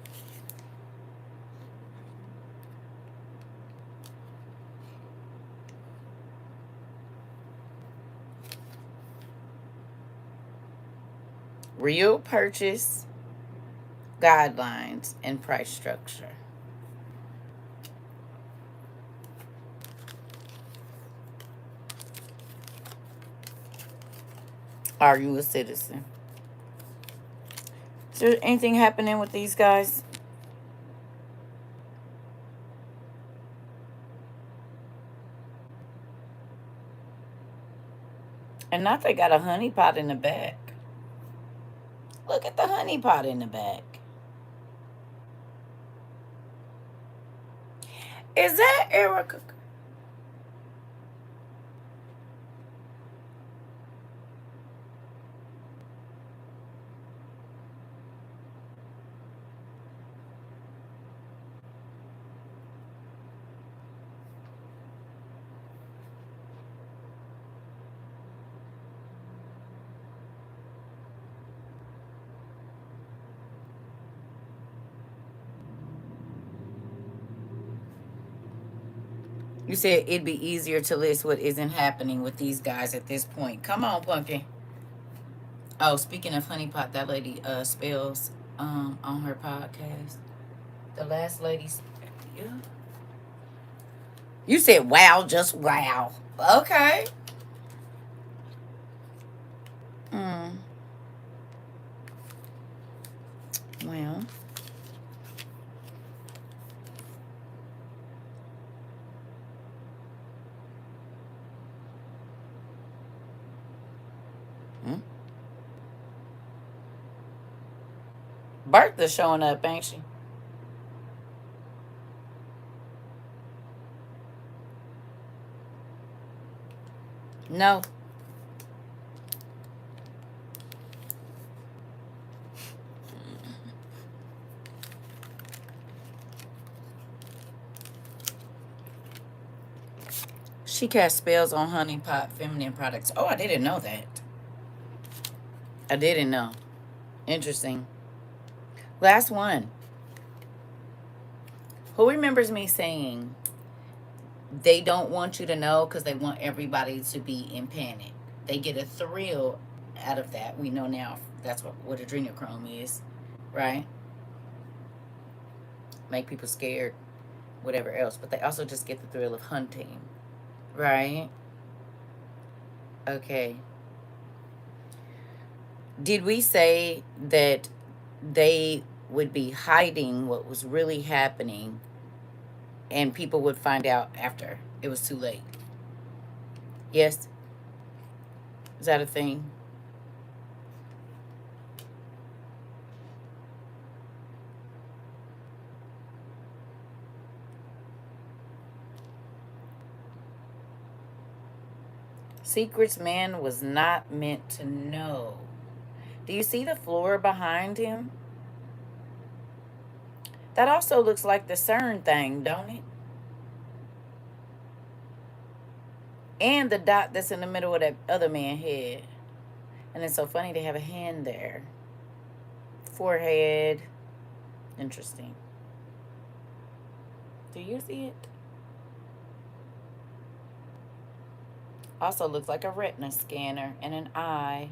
Real purchase guidelines and price structure. Are you a citizen? Is there anything happening with these guys? And not they got a honey pot in the back. Look at the honey pot in the back. Is that Erica? You said it'd be easier to list what isn't happening with these guys at this point. Come on, Pumpkin. Oh, speaking of honeypot, that lady spells on her podcast. The last lady's. Yeah. You said wow, just wow. Okay. Mm. Well. Mm. Bertha's showing up, ain't she? No. She casts spells on honeypot feminine products. Oh, I didn't know that. I didn't know. Interesting. Last one. Who remembers me saying they don't want you to know because they want everybody to be in panic? They get a thrill out of that. We know now that's what adrenochrome is, right? Make people scared, whatever else. But they also just get the thrill of hunting, right? Okay. Did we say that they would be hiding what was really happening and people would find out after it was too late? Yes? Is that a thing? Secrets man was not meant to know. Do you see the floor behind him? That also looks like the CERN thing, don't it? And the dot that's in the middle of that other man's head. And it's so funny to have a hand there. Forehead. Interesting. Do you see it? Also looks like a retina scanner and an eye.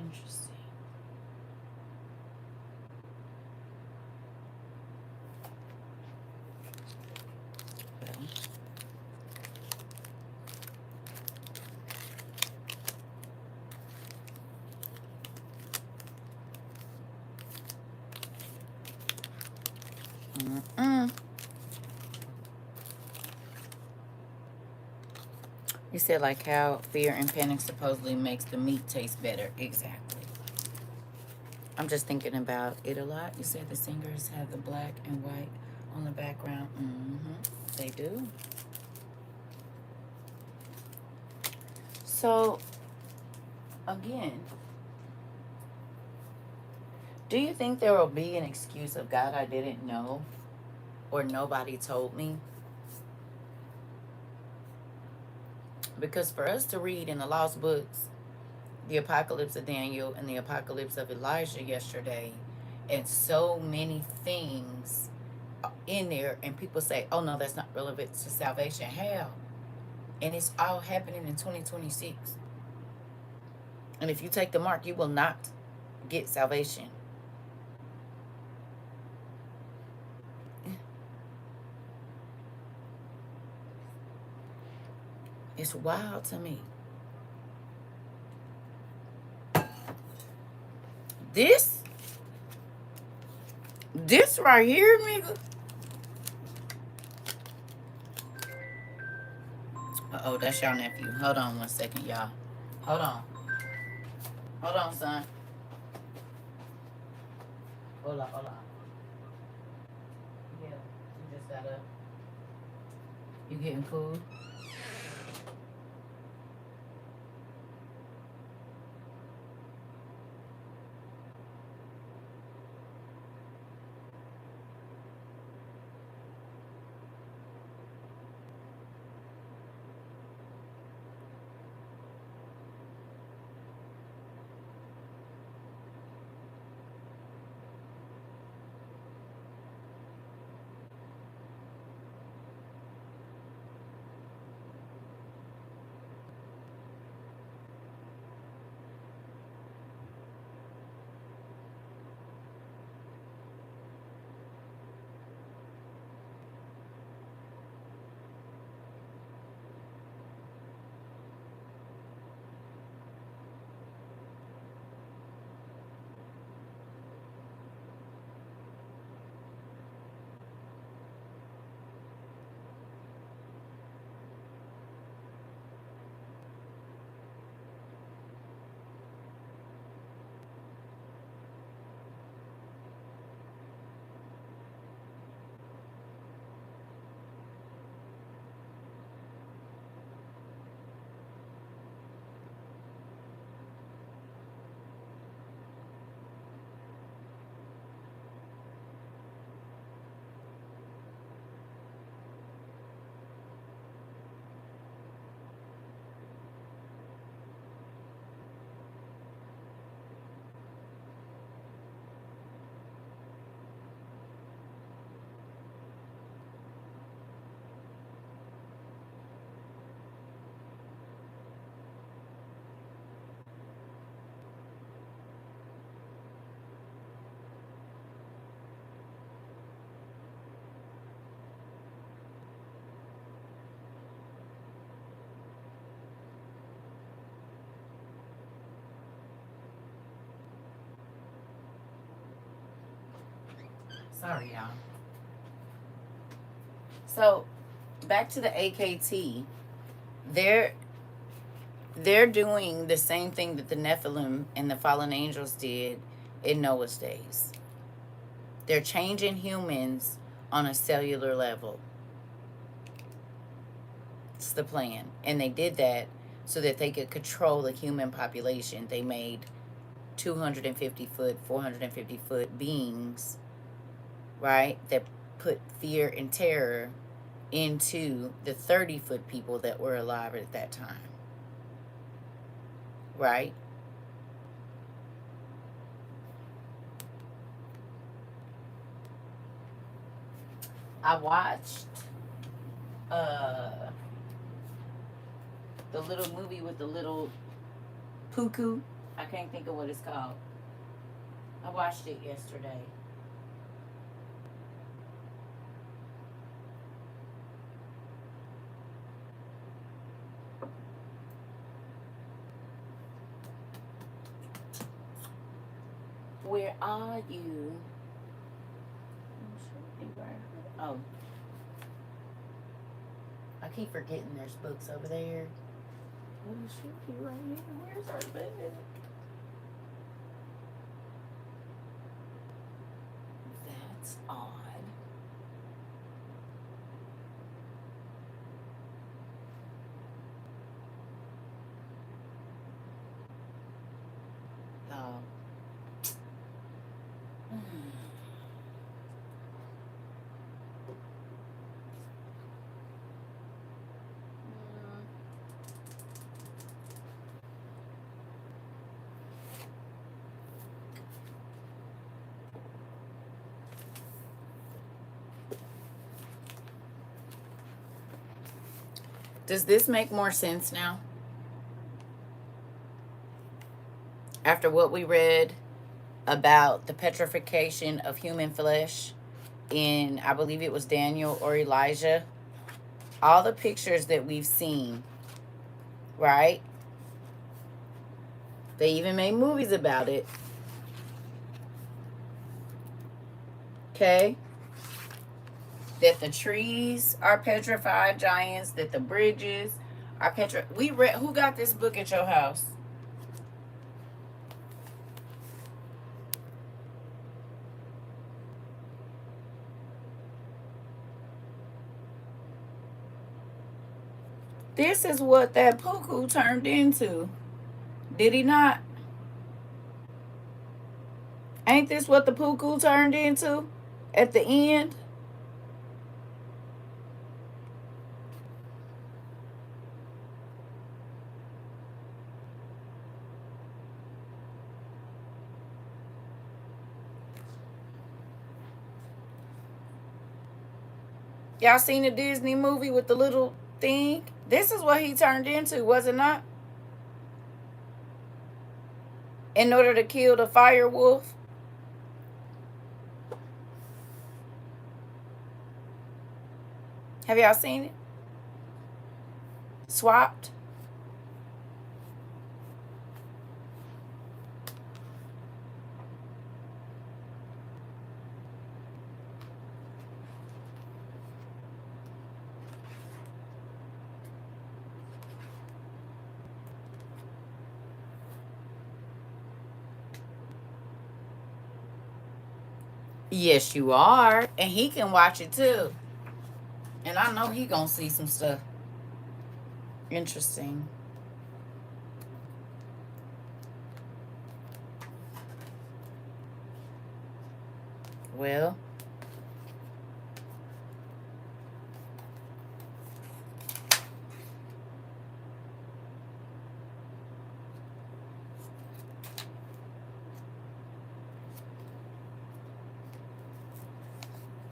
Interesting. Mm-mm. You said like how fear and panic supposedly makes the meat taste better. Exactly. I'm just thinking about it a lot. You said the singers have the black and white on the background. Mm-hmm. They do. So, again, do you think there will be an excuse of God, I didn't know, or nobody told me? Because for us to read in the lost books, the apocalypse of Daniel and the apocalypse of Elijah yesterday, and so many things in there, and people say, oh no, that's not relevant to salvation. How? And it's all happening in 2026. And if you take the mark, you will not get salvation. It's wild to me. This right here, nigga. Uh-oh, that's your nephew. Hold on 1 second, y'all. Hold on. Hold on, son. Hold on, hold on. Yeah, you just got up. You getting food? Sorry, y'all. So, back to the AKT. They're they're doing the same thing that the Nephilim and the fallen angels did in Noah's days. They're changing humans on a cellular level. It's the plan. And they did that so that they could control the human population. They made 250-foot, 450-foot beings, right, that put fear and terror into the 30-foot people that were alive at that time, right? I watched the little movie with the little puku. I can't think of what it's called. I watched it yesterday. Where are you? Oh. I keep forgetting there's books over there. What is she right here? Where's our bed? That's odd. Oh. Does this make more sense now? After what we read about the petrification of human flesh in, I believe it was Daniel or Elijah, all the pictures that we've seen, right? They even made movies about it. Okay? That the trees are petrified giants, that the bridges are petrified. We read, who got this book at your house? This is what that Puku turned into. Did he not? Ain't this what the Puku turned into at the end? Y'all seen the Disney movie with the little thing? This is what he turned into, was it not? In order to kill the fire wolf. Have y'all seen it? Swapped? Yes, you are. And he can watch it too. And I know he gonna see some stuff. Interesting. Well,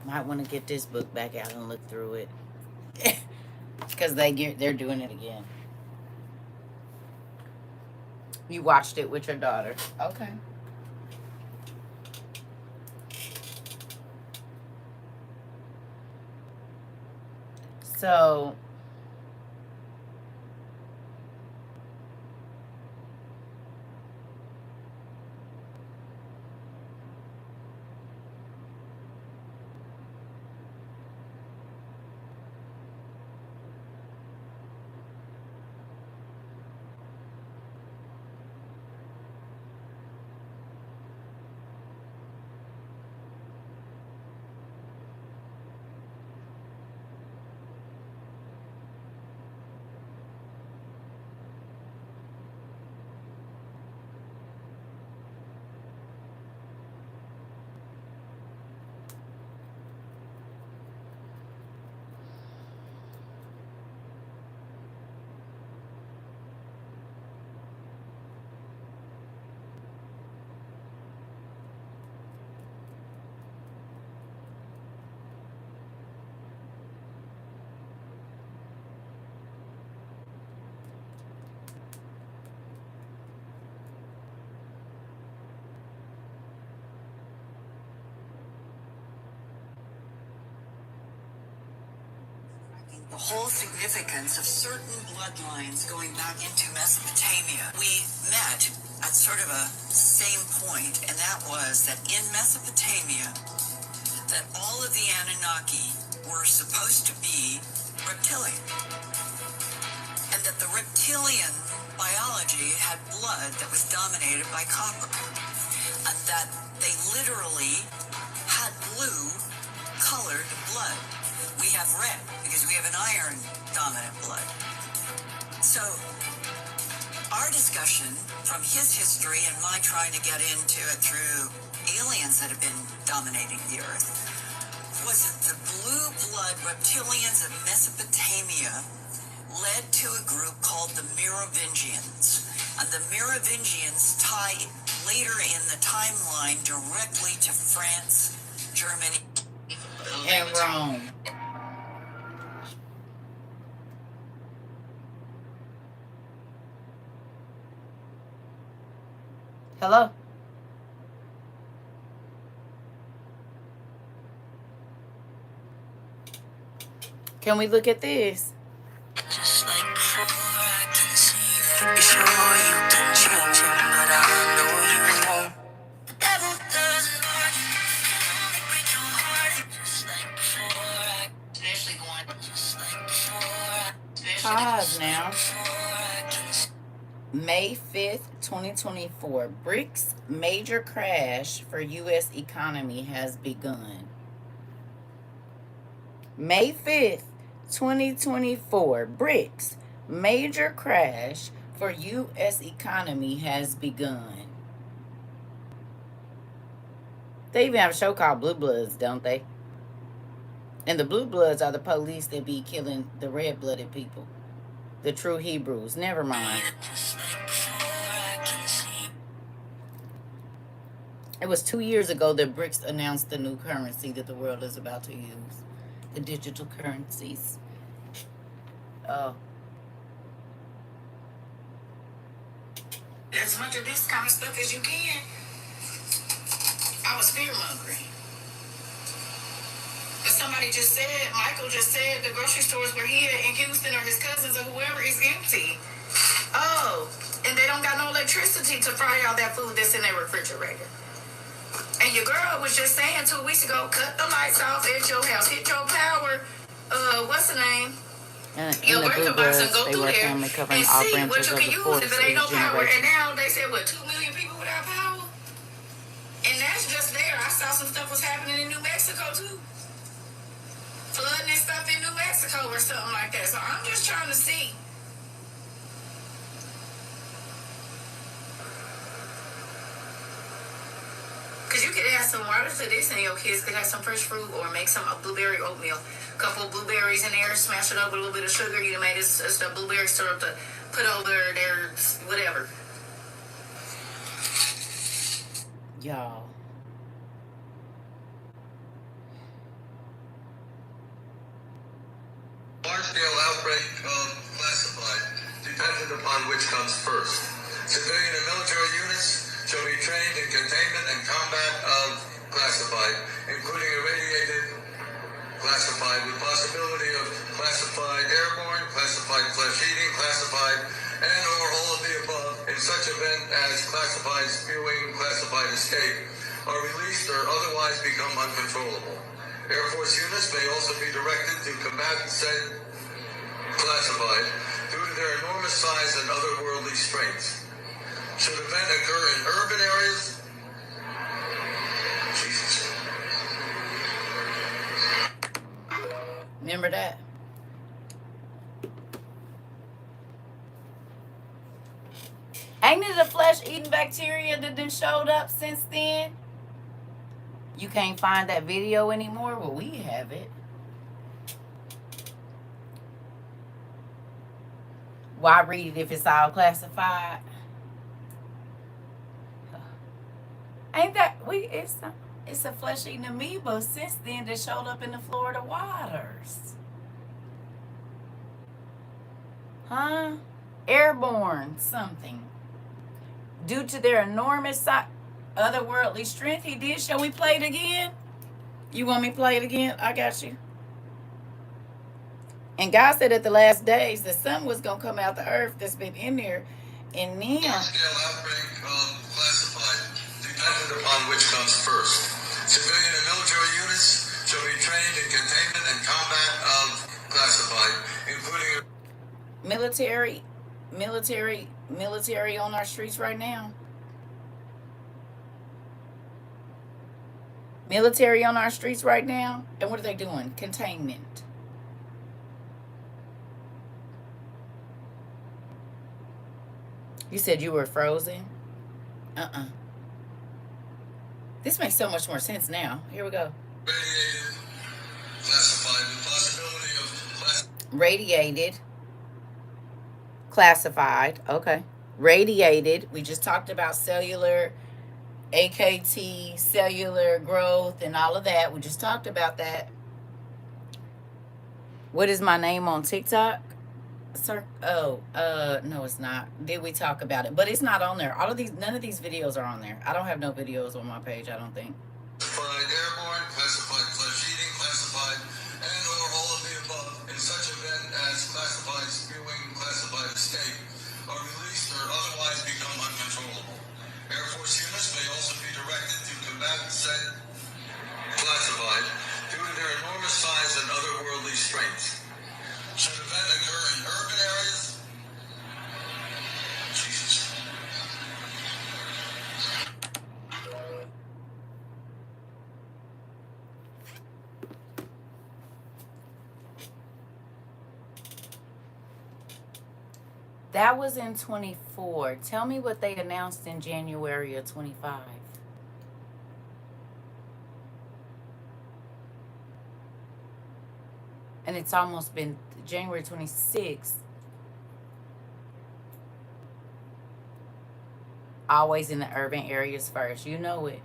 might want to get this book back out and look through it. Because they're doing it again. You watched it with your daughter. Okay. So
the whole significance of certain bloodlines going back into Mesopotamia. We met at sort of a same point, and that was that in Mesopotamia, that all of the Anunnaki were supposed to be reptilian, and that the reptilian biology had blood that was dominated by copper, and that they literally had blue colored blood. We have red because we have an iron dominant blood. So our discussion from his history and my trying to get into it through aliens that have been dominating the earth was that the blue blood reptilians of Mesopotamia led to a group called the Merovingians. And the Merovingians tie later in the timeline directly to France, Germany,
and Rome. Hello? Can we look at this? Just like before, I can see that you're sure you've been changing, but I know you won't. The devil doesn't want you, can only break your heart. Just like before, especially going. Just like before, pause now. May 5th, 2024. BRICS major crash for U.S. economy has begun. May 5th, 2024. BRICS major crash for U.S. economy has begun. They even have a show called Blue Bloods, don't they? And the Blue Bloods are the police that be killing the red-blooded people. The true Hebrews. Never mind. It was 2 years ago that BRICS announced the new currency that the world is about to use. The digital currencies. Oh. As much of this kind of stuff as you can. I was fear-mongering. But somebody just said, Michael just said, the grocery stores where he in Houston or his cousins or whoever is empty. Oh, and they don't got no electricity to fry all that food that's in their refrigerator. And your girl was just saying 2 weeks ago, cut the lights off at your house, hit your power, what's the name? Your breaker box and go through there and see what you can use if it ain't no power. And now they said, what, 2 million people without power? And that's just there. I saw some stuff was happening in New Mexico too. Flooding and stuff in New Mexico or something like that. So I'm just trying to see. Because you could add some water to this and your kids could have some fresh fruit or make some blueberry oatmeal. A couple of blueberries in there, smash it up with a little bit of sugar. You made this blueberry syrup to put over there, whatever. Y'all.
Large-scale outbreak of classified, dependent upon which comes first. Civilian and military units shall be trained in containment and combat of classified, including irradiated classified, with possibility of classified airborne, classified flesh-eating, classified, and or all of the above, in such event as classified spewing, classified escape, are released or otherwise become uncontrollable. Air Force units may also be directed to combat said classified due to their enormous size and otherworldly strengths. Should event occur in urban areas, Jesus.
Remember that? Ain't it a flesh-eating bacteria that done showed up since then? You can't find that video anymore? Well, we have it. Why read it if it's all classified? Ain't that it's a flesh-eating amoeba since then that showed up in the Florida waters. Huh? Airborne something. Due to their enormous otherworldly strength, he did. Shall we play it again? You want me to play it again? I got you. And God said at the last days that something was going to come out the earth that's been in there. And then
Large-scale outbreak of classified, dependent upon which comes first. Civilian and military units shall be trained in containment and combat of classified, including
military on our streets right now. Military on our streets right now. And what are they doing? Containment. You said you were frozen? This makes so much more sense now. Here we go.
radiated classified with possibility of
Radiated. Classified. Okay. Radiated. We just talked about cellular, AKT, cellular growth, and all of that. We just talked about that. What is my name on TikTok? Sir, oh, no, it's not. Did we talk about it? But it's not on there. All of these, none of these videos are on there. I don't have no videos on my page, I don't think.
Classified airborne, classified flesh eating, classified, and or all of the above in such event as classified spewing, classified escape are released or otherwise become uncontrollable. Air Force units may also be directed to combat said classified due to their enormous size and otherworldly strength. Should event occur in urban areas, Jesus.
That was in 24. Tell me what they announced in January of 25. And it's almost been January 26th. Always in the urban areas first. You know it.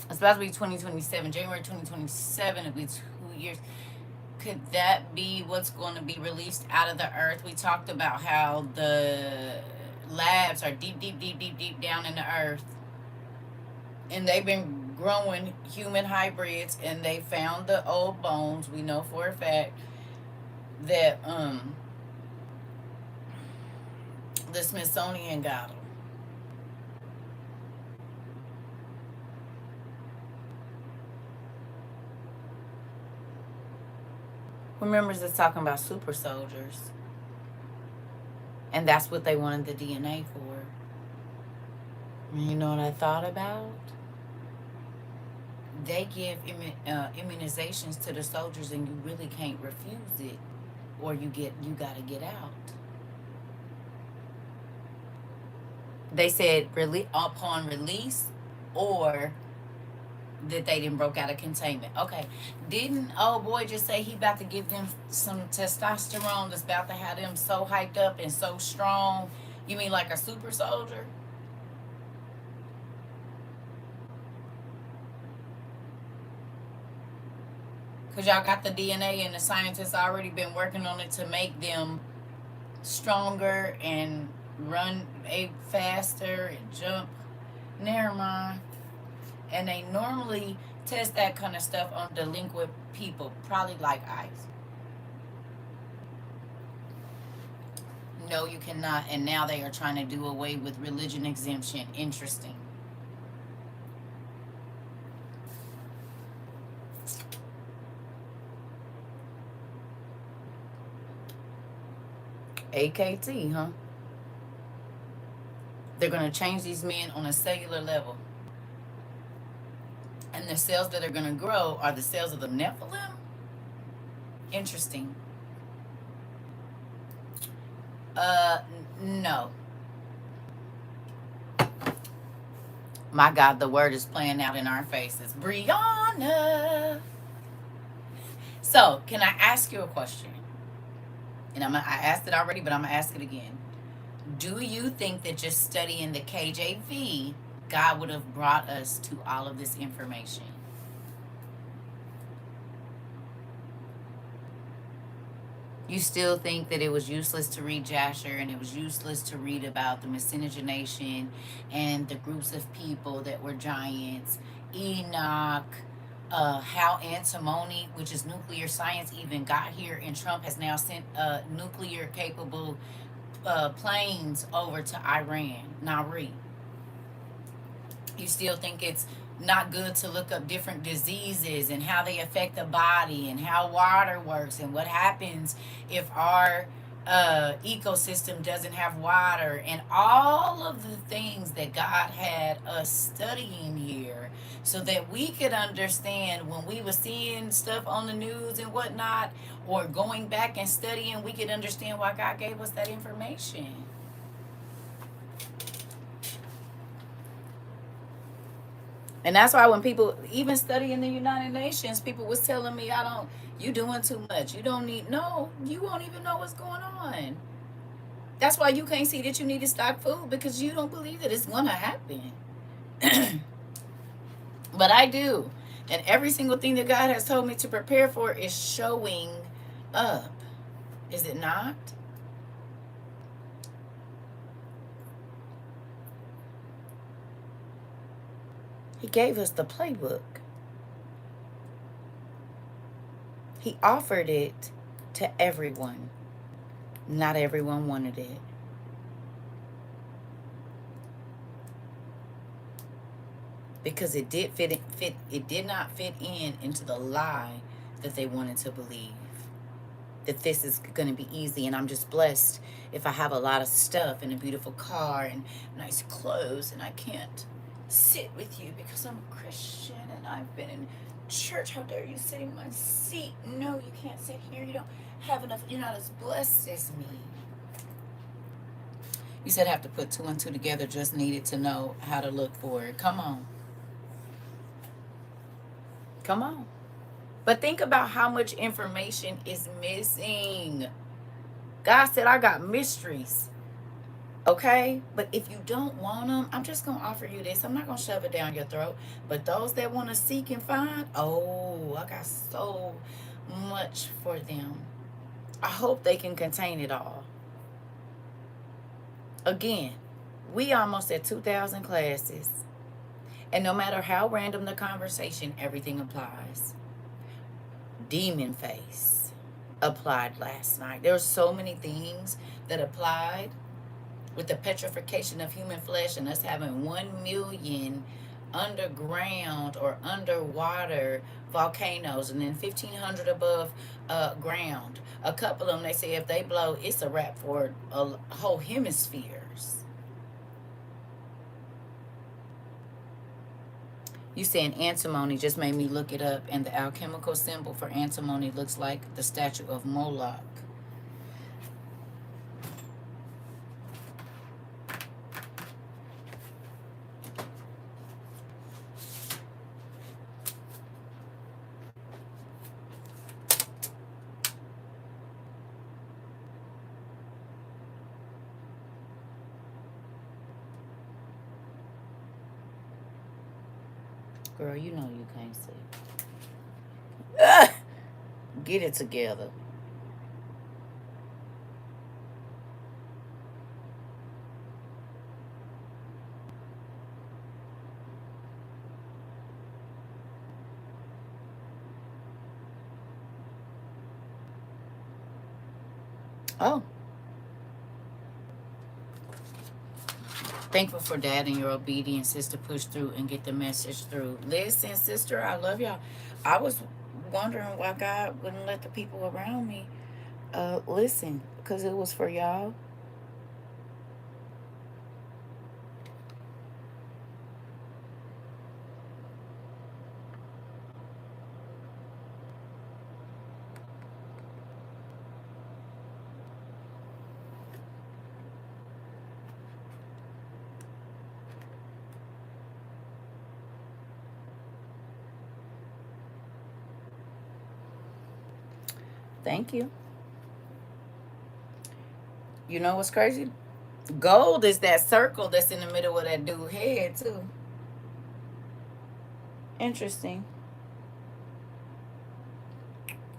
It's about to be 2027. January 2027. It'll be 2 years. Could that be what's going to be released out of the earth? We talked about how the labs are deep, deep, deep, deep, deep down in the earth. And they've been growing human hybrids, and they found the old bones. We know for a fact that the Smithsonian got them. Remember, it's talking about super soldiers, and that's what they wanted the DNA for. You know what I thought about? They give immunizations to the soldiers, and you really can't refuse it, or you gotta get out. They said upon release, or that they didn't broke out of containment. Okay, didn't old boy just say he about to give them some testosterone that's about to have them so hyped up and so strong? You mean like a super soldier? Because y'all got the DNA, and the scientists already been working on it to make them stronger and run faster and jump. Never mind. And they normally test that kind of stuff on delinquent people, probably like ICE. No, you cannot. And now they are trying to do away with religion exemption. Interesting. AKT, huh? They're going to change these men on a cellular level. And the cells that are going to grow are the cells of the Nephilim? Interesting. No. My God, the word is playing out in our faces. Brianna. So, can I ask you a question? And I asked it already, but I'm going to ask it again. Do you think that just studying the KJV, God would have brought us to all of this information? You still think that it was useless to read Jasher, and it was useless to read about the miscegenation and the groups of people that were giants, Enoch, how antimony, which is nuclear science, even got here, and Trump has now sent nuclear capable planes over to Iran, Nari. You still think it's not good to look up different diseases and how they affect the body and how water works and what happens if our ecosystem doesn't have water, and all of the things that God had us studying here so that we could understand when we were seeing stuff on the news and whatnot, or going back and studying, we could understand why God gave us that information. And that's why when people even study in the United Nations, people was telling me, you doing too much. You don't need, no, you won't even know what's going on. That's why you can't see that you need to stock food, because you don't believe that it's going to happen. But I do. And every single thing that God has told me to prepare for is showing up. Is it not? He gave us the playbook. He offered it to everyone. Not everyone wanted it. Because it did not fit in into the lie that they wanted to believe. That this is going to be easy and I'm just blessed if I have a lot of stuff and a beautiful car and nice clothes and I can't sit with you because I'm a Christian and I've been in church. How dare you sit in my seat? No, you can't sit here. You don't have enough. You're not as blessed as me. You said have to put two and two together, just needed to know how to look for it. Come on. Come on. But think about how much information is missing. God said, I got mysteries. Okay? But if you don't want them, I'm just going to offer you this. I'm not going to shove it down your throat. But those that want to seek and find, oh, I got so much for them. I hope they can contain it all. Again, we almost at 2,000 classes. And no matter how random the conversation, everything applies. Demon face applied last night. There were so many things that applied with the petrification of human flesh and us having 1 million underground or underwater volcanoes and then 1,500 above ground. A couple of them, they say if they blow, it's a wrap for whole hemispheres. You saying antimony just made me look it up, and the alchemical symbol for antimony looks like the statue of Moloch. Girl, you know you can't see. Get it together. Oh. Thankful for that and your obedience is to push through and get the message through. Listen, sister, I love y'all. I was wondering why God wouldn't let the people around me listen, because it was for y'all. Thank you. You know what's crazy? Gold is that circle that's in the middle of that dude's head, too. Interesting.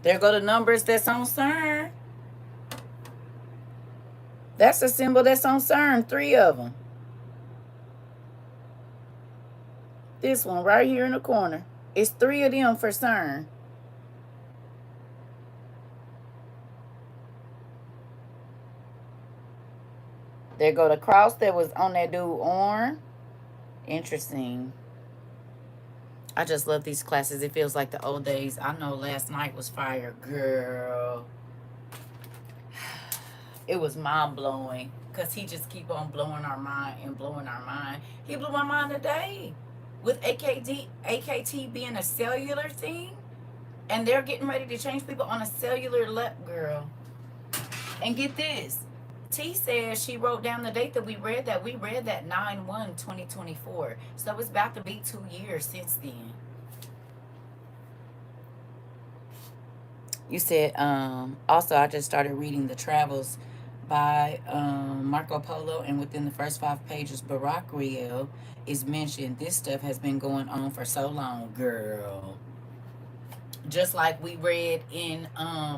There go the numbers that's on CERN. That's a symbol that's on CERN, 3 of them. This one right here in the corner. It's 3 of them for CERN. There go the cross that was on that dude arm. Interesting. I just love these classes. It feels like the old days. I know last night was fire, girl. It was mind blowing because he just keep on blowing our mind and blowing our mind. He blew my mind today with AKT being a cellular thing, and they're getting ready to change people on a cellular level, girl. And get this. T says she wrote down the date that we read that. We read that 9/1/2024. So it's about to be 2 years since then. You said, also, I just started reading the travels by Marco Polo, and within the first 5 pages, Barack Riel is mentioned. This stuff has been going on for so long, girl. Just like we read in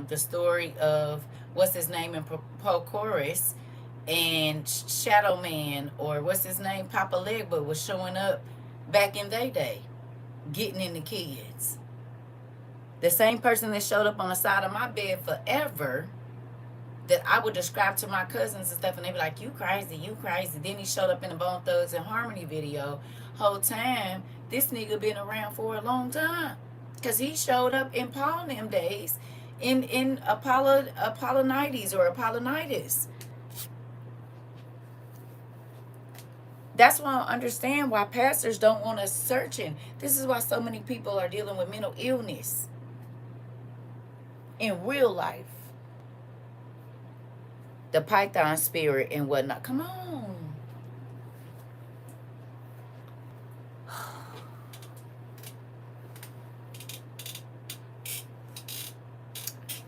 the story of what's his name in Prochorus, and Shadow Man, or what's his name, Papa Legba, was showing up back in their day, getting in the kids. The same person that showed up on the side of my bed forever, that I would describe to my cousins and stuff, and they'd be like, you crazy, you crazy. Then he showed up in the Bone Thugs and Harmony video. Whole time, this nigga been around for a long time. Because he showed up in Paul them days in Apollonides or Apollonitis. That's why I don't understand why pastors don't want us searching. This is why so many people are dealing with mental illness in real life. The Python spirit and whatnot. Come on.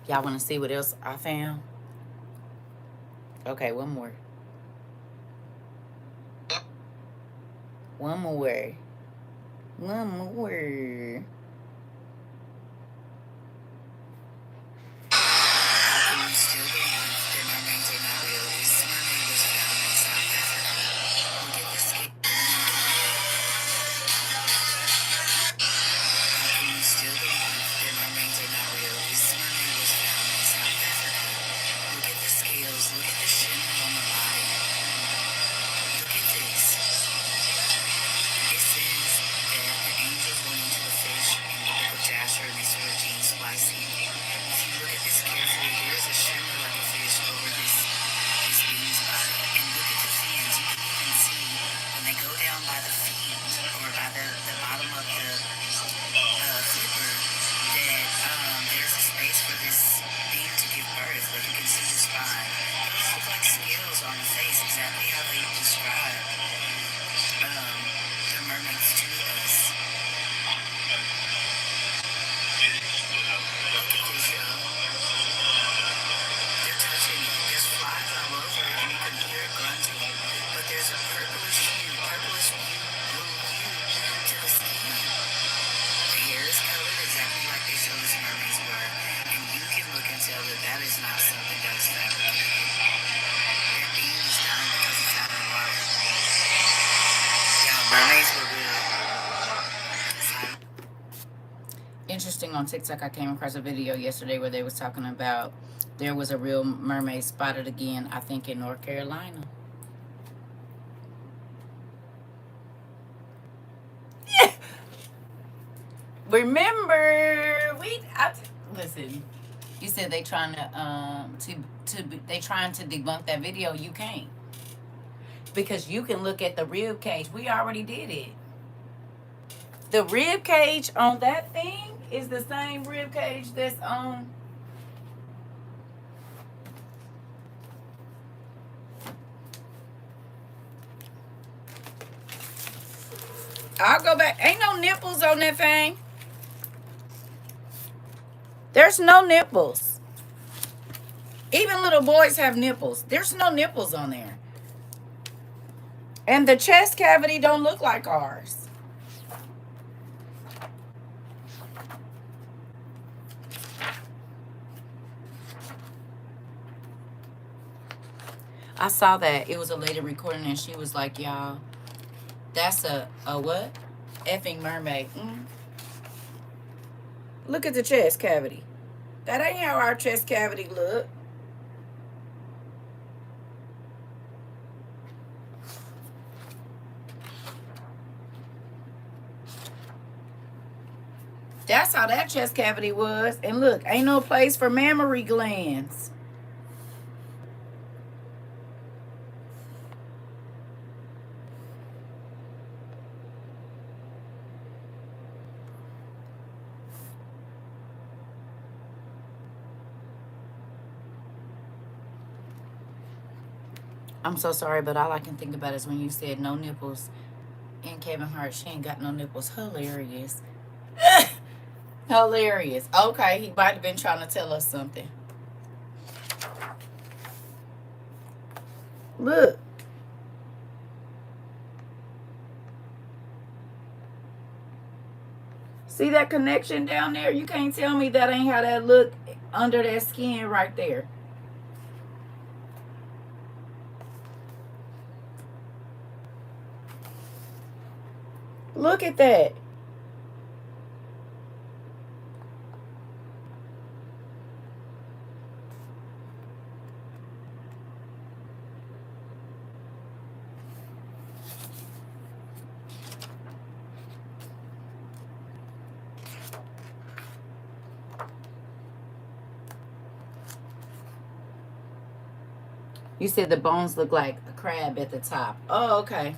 Y'all want to see what else I found? Okay, one more. One more. One more. Interesting, on TikTok I came across a video yesterday where they was talking about there was a real mermaid spotted again, I think in North Carolina. Remember, listen. You said they trying they trying to debunk that video. You can't, because you can look at the rib cage. We already did it. The rib cage on that thing is the same rib cage that's on. I'll go back. Ain't no nipples on that thing. There's no nipples. Even little boys have nipples. There's no nipples on there. And the chest cavity don't look like ours. I saw that. It was a lady recording and she was like, y'all, that's a what? Effing mermaid. Look at the chest cavity. That ain't how our chest cavity look. That's how that chest cavity was. And look, ain't no place for mammary glands. I'm so sorry, but all I can think about is when you said no nipples. And Kevin Hart, she ain't got no nipples. Hilarious. Hilarious. Okay, he might have been trying to tell us something. Look. See that connection down there? You can't tell me that ain't how that look under that skin right there. Look at that. You said the bones look like a crab at the top. Oh, okay.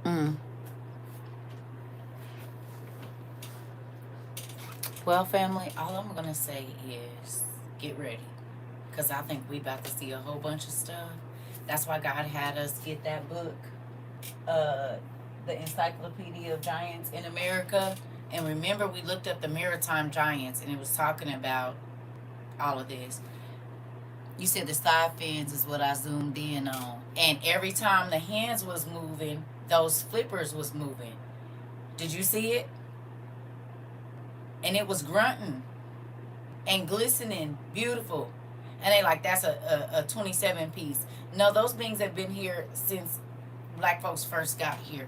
Mm. Well, family, all I'm going to say is get ready. Because I think we about to see a whole bunch of stuff. That's why God had us get that book, uh, the Encyclopedia of Giants in America. And remember, we looked up the maritime giants, and it was talking about all of this. You said the side fins is what I zoomed in on. And every time the hands was moving, those flippers was moving. Did you see it? And it was grunting and glistening, beautiful. And they like, that's a 27 piece. No, those beings have been here since black folks first got here.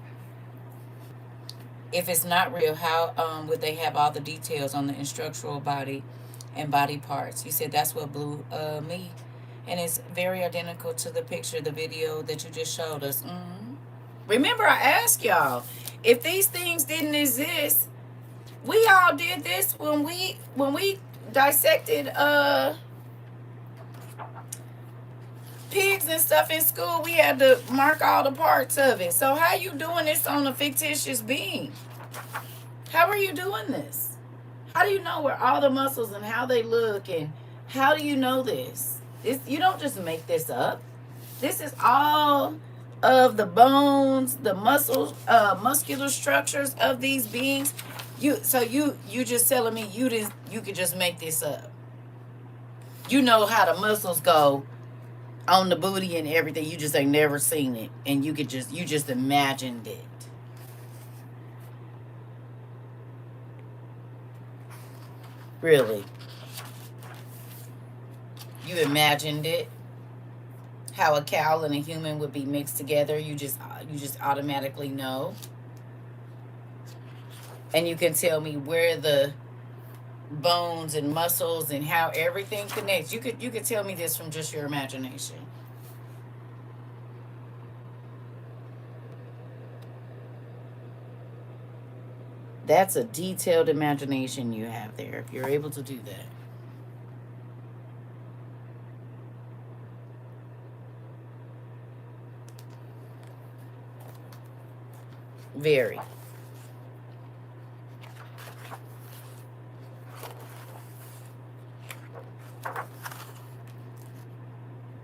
If it's not real, how would they have all the details on the instructional body and body parts? You said that's what blew me. And it's very identical to the picture, the video that you just showed us. Mm-hmm. Remember, I asked y'all, if these things didn't exist, we all did this when we dissected pigs and stuff in school. We had to mark all the parts of it. So how you doing this on a fictitious being? How are you doing this? How do you know where all the muscles and how they look, and how do you know this? You don't just make this up. This is all of the bones, the muscles, muscular structures of these beings. You just telling me you could just make this up. You know how the muscles go on the booty and everything. You just ain't never seen it, and you just imagined it. Really, you imagined it. How a cow and a human would be mixed together. You just automatically know, and you can tell me where the bones and muscles and how everything connects. You could tell me this from just your imagination. That's a detailed imagination you have there, if you're able to do that. Very.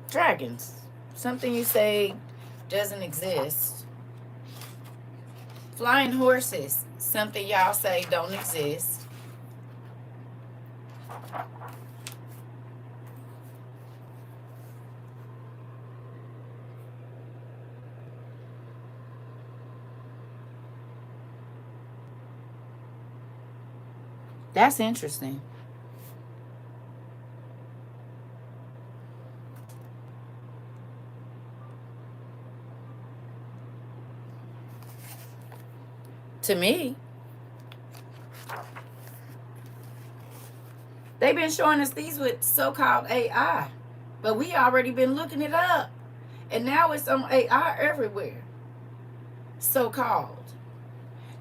Dragons. Something you say doesn't exist. Flying horses. Something y'all say don't exist. That's interesting. To me, they've been showing us these with so-called AI, but we already been looking it up, and now it's on AI everywhere. So-called.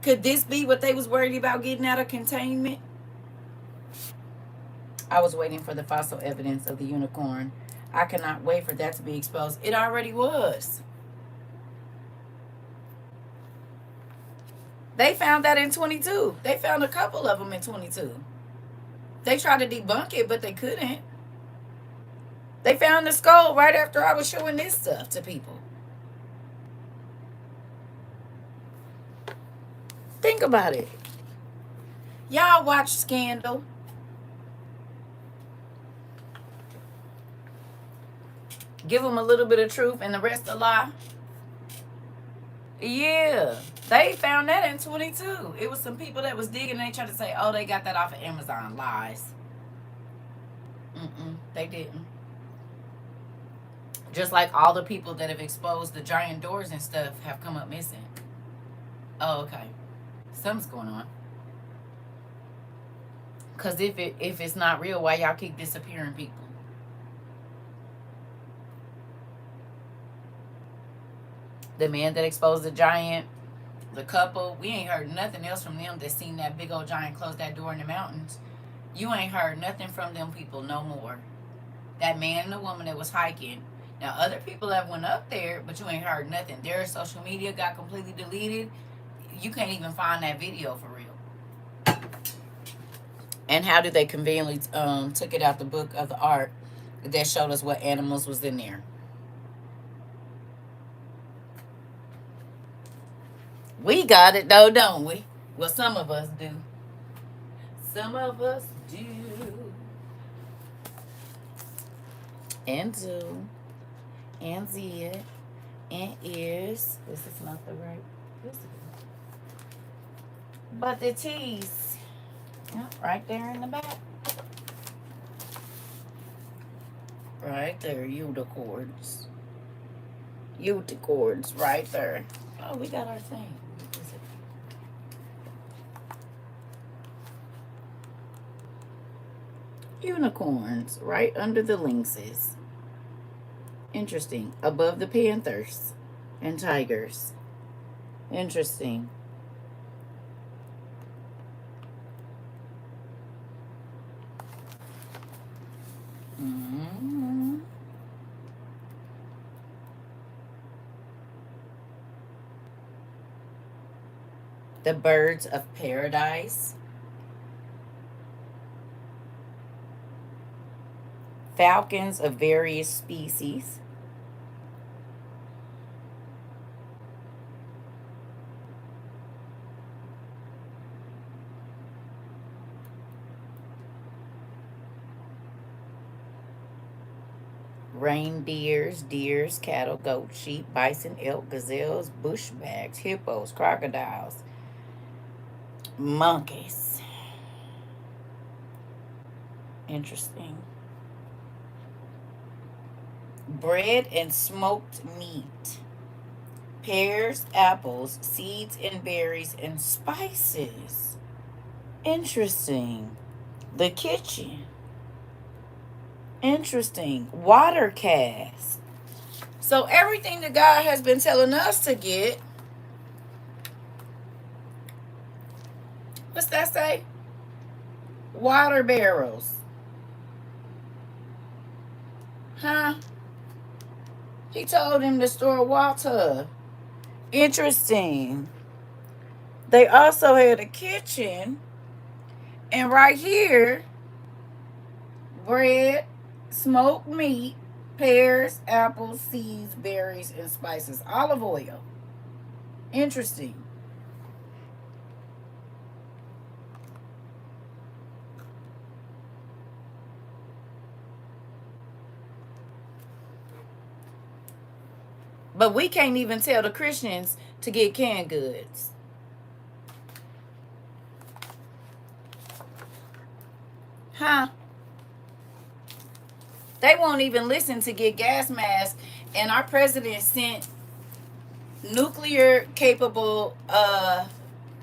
Could this be what they was worried about getting out of containment? I was waiting for the fossil evidence of the unicorn. I cannot wait for that to be exposed. It already was. They found that in 22. They found a couple of them in 22. They tried to debunk it, but they couldn't. They found the skull right after I was showing this stuff to people. Think about it. Y'all watch Scandal. Give them a little bit of truth and the rest a lie. Yeah, they found that in 22. It was some people that was digging and they tried to say, oh, they got that off of Amazon. Lies. They didn't. Just like all the people that have exposed the giant doors and stuff have come up missing. Oh, okay. Something's going on. Because if it's not real, why y'all keep disappearing people? The man that exposed the giant, the couple, we ain't heard nothing else from them that seen that big old giant close that door in the mountains. You ain't heard nothing from them people no more. That man and the woman that was hiking. Now, other people have went up there, but you ain't heard nothing. Their social media got completely deleted. You can't even find that video for real. And how did they conveniently took it out the book of the ark that showed us what animals was in there? We got it though, don't we? Well, some of us do. Some of us do. And do. And did. And is. This is not the right. This is. But the T's. Yeah, right there in the back. Right there, unicorns. Unicorns, right there. Oh, we got our thing. Unicorns, right under the lynxes. Interesting. Above the panthers and tigers. Interesting. Mm-hmm. The birds of paradise. Falcons of various species. Reindeers, deers, cattle, goats, sheep, bison, elk, gazelles, bushbacks, hippos, crocodiles, monkeys. Interesting. Bread and smoked meat. Pears, apples, seeds and berries, and spices. Interesting. The kitchen. Interesting. Water cask. So everything that God has been telling us to get. What's that say? Water barrels. Huh? He told him to store water. Interesting. They also had a kitchen. And right here, bread, smoked meat, pears, apples, seeds, berries, and spices. Olive oil. Interesting. But we can't even tell the Christians to get canned goods. Huh? They won't even listen to get gas masks. And our president sent nuclear capable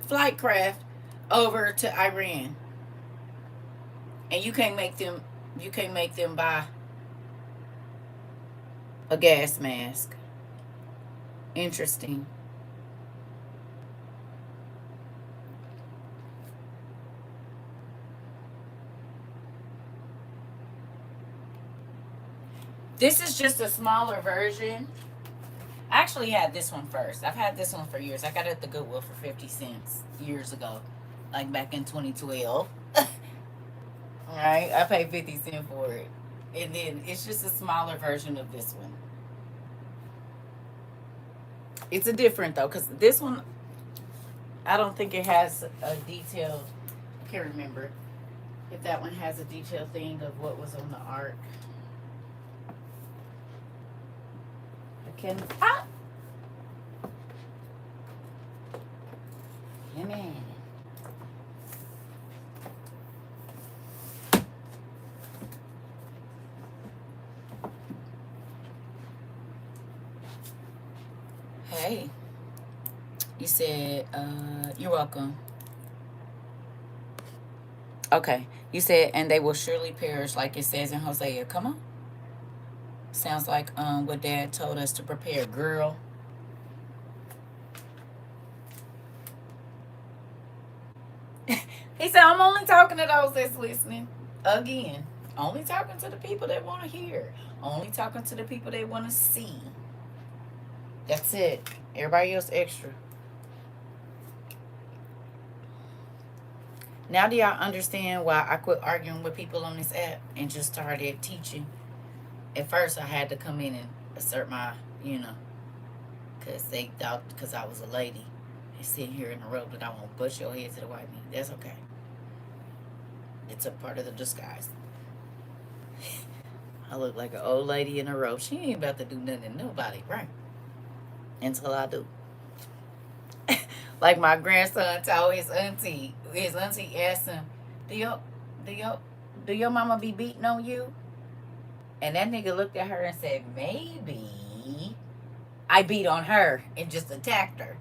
flight craft over to Iran. And you can't make them buy a gas mask. Interesting. This is just a smaller version. I actually had this one first. I've had this one for years. I got it at the Goodwill for 50 cents years ago, like back in 2012. All right, I paid 50 cents for it. And then it's just a smaller version of this one. It's a different though, because this one, I don't think it has a detailed, I can't remember if that one has a detailed thing of what was on the ark. I can, come in. Hey, you said, you're welcome. Okay, you said, and they will surely perish, like it says in Hosea. Come on. Sounds like what Dad told us to prepare, girl. He said, I'm only talking to those that's listening. Again, only talking to the people that want to hear. Only talking to the people that want to see. That's it. Everybody else extra. Now do y'all understand why I quit arguing with people on this app and just started teaching? At first I had to come in and assert my, because they thought because I was a lady and sitting here in a robe that I won't bust your head to the white meat. That's okay. It's a part of the disguise. I look like an old lady in a robe. She ain't about to do nothing to nobody, right? Until I do. Like my grandson told his auntie. His auntie asked him, do your mama be beating on you? And that nigga looked at her and said, maybe I beat on her and just attacked her.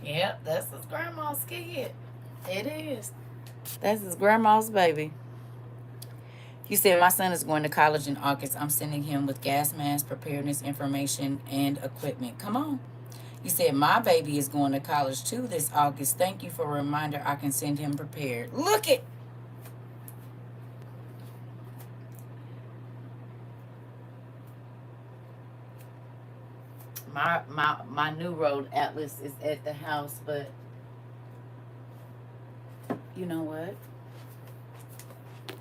Yep, that's his grandma's kid. It is. That's his grandma's baby. You said my son is going to college in August. I'm sending him with gas mask, preparedness information, and equipment. Come on. You said my baby is going to college too this August. Thank you for a reminder. I can send him prepared. Look it. My new road atlas is at the house, but you know what?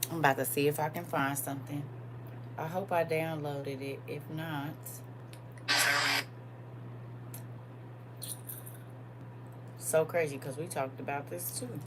I'm about to see if I can find something. I hope I downloaded it. If not, so crazy because we talked about this too.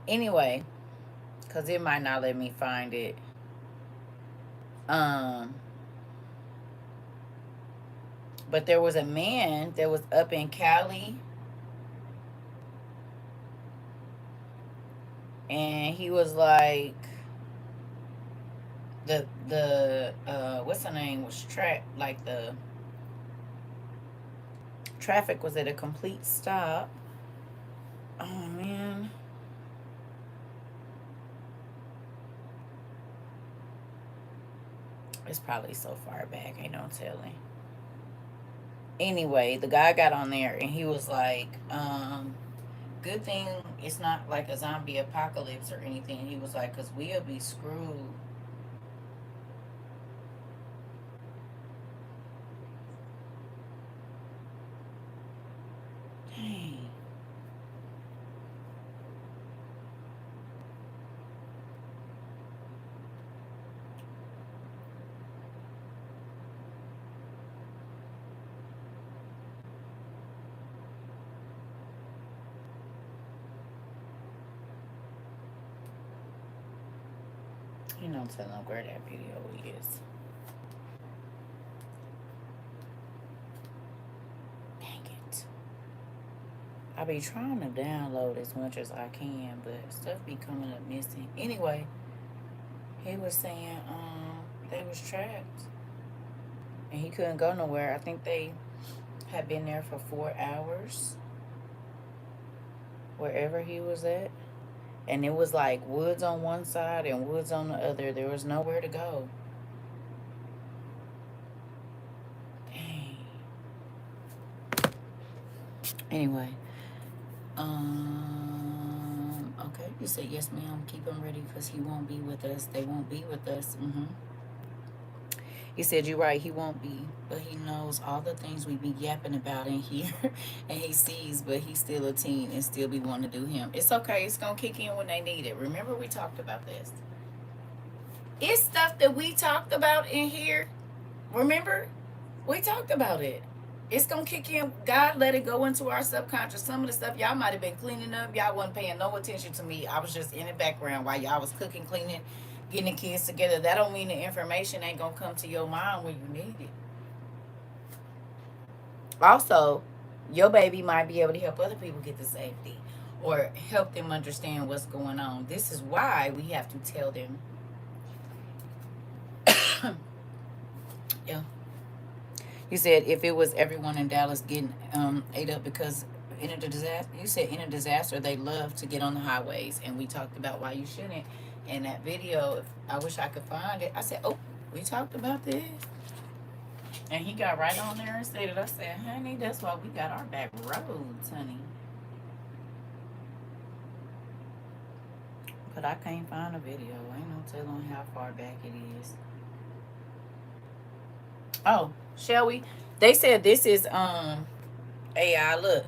Anyway, because it might not let me find it. But there was a man that was up in Cali, and he was like, the what's the name was like the traffic was at a complete stop. Oh man. It's probably so far back, ain't no telling. Anyway, the guy got on there and he was like, good thing it's not like a zombie apocalypse or anything. He was like, because we'll be screwed. Dang. You know, tell them where that video is. Dang it. I be trying to download as much as I can, but stuff be coming up missing. Anyway, he was saying they was trapped and he couldn't go nowhere. I think they had been there for 4 hours wherever he was at. And it was like woods on one side and woods on the other. There was nowhere to go. Dang. Anyway, okay. You said yes, ma'am. Keep him ready because he won't be with us. They won't be with us. He said you're right. He won't be, but he knows all the things we be yapping about in here, and he sees. But he's still a teen and still be wanting to do him. It's okay. It's gonna kick in when they need it. Remember we talked about this. It's stuff that we talked about in here. Remember, we talked about it. It's gonna kick in. God let it go into our subconscious. Some of the stuff y'all might have been cleaning up. Y'all wasn't paying no attention to me. I was just in the background while y'all was cooking, cleaning, getting the kids together. That don't mean the information ain't gonna come to your mind when you need it. Also, your baby might be able to help other people get to safety or help them understand what's going on. This is why we have to tell them. Yeah. You said if it was everyone in Dallas getting ate up because in a disaster, you said in a disaster they love to get on the highways, and we talked about why you shouldn't. In that video, I wish I could find it. I said, oh, we talked about this. And he got right on there and said it. I said, honey, that's why we got our back roads, honey. But I can't find a video. Ain't no telling how far back it is. Oh, shall we? They said this is AI. Look.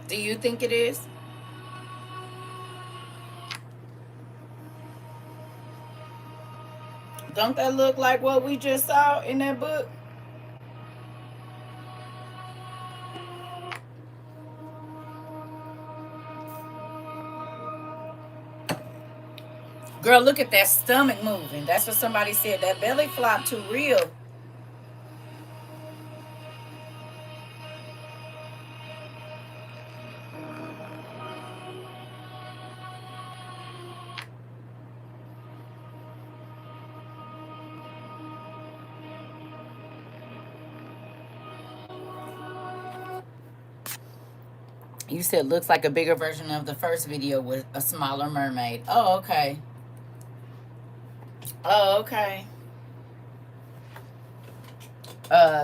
Do you think it is? Don't that look like what we just saw in that book? Girl, look at that stomach moving. That's what somebody said. That belly flop too real. You said looks like a bigger version of the first video with a smaller mermaid. Oh, okay. Oh, okay.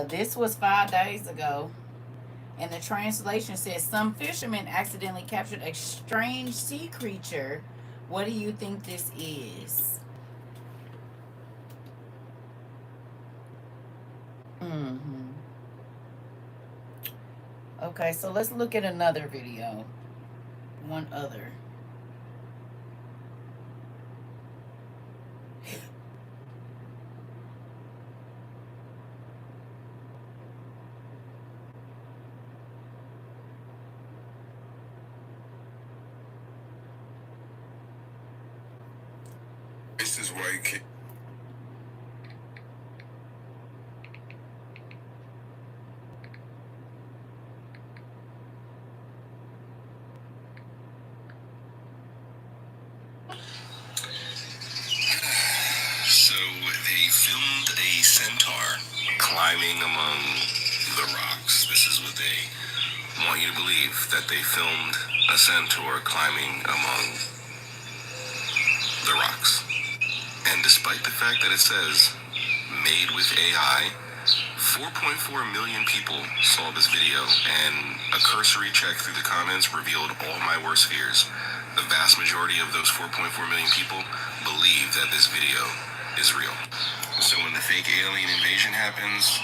This was 5 days ago. And the translation says some fishermen accidentally captured a strange sea creature. What do you think this is? Mm-hmm. Okay, so let's look at another video. One other.
This is why you can't. So they filmed a centaur climbing among the rocks. This is what they want you to believe, that they filmed a centaur climbing among the rocks. And despite the fact that it says made with AI, 4.4 million people saw this video, and a cursory check through the comments revealed all my worst fears. The vast majority of those 4.4 million people believe that this video is real. So when the fake alien invasion happens,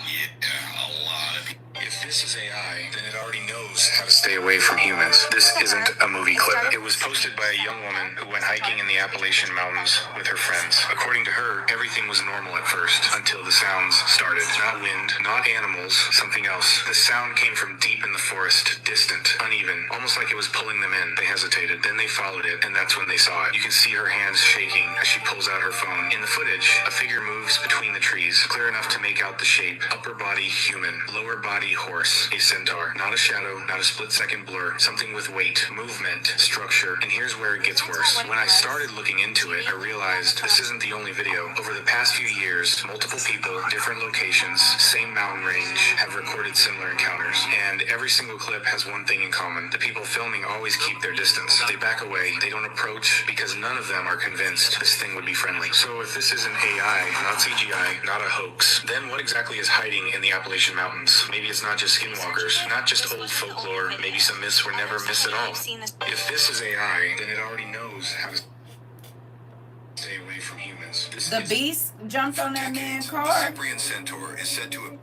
yeah, a lot of people. If this is AI, then it already knows how to stay away from humans. This isn't a movie clip. It was posted by a young woman who went hiking in the Appalachian Mountains with her friends. According to her, everything was normal at first, until the sounds started. Not wind, not animals, something else. The sound came from deep in the forest, distant, uneven, almost like it was pulling them in. They hesitated, then they followed it, and that's when they saw it. You can see her hands shaking as she pulls out her phone. In the footage, a figure moves between the trees, clear enough to make out the shape. Upper body human, lower body horse, a centaur. Not a shadow, not a split-second blur. Something with weight, movement, structure. And here's where it gets worse. When I started looking into it, I realized this isn't the only video. Over the past few years, multiple people, different locations, same mountain range, have recorded similar encounters. And every single clip has one thing in common. The people filming always keep their distance. They back away. They don't approach because none of them are convinced this thing would be friendly. So if this isn't AI, not CGI, not a hoax, then what exactly is hiding in the Appalachian Mountains? Maybe it's not just skinwalkers, not just old folklore, maybe some myths were never myths at all. If this is AI, then it already knows how to stay away from humans.
The beast jumped on that man's car.
Cyprian centaur is said to have...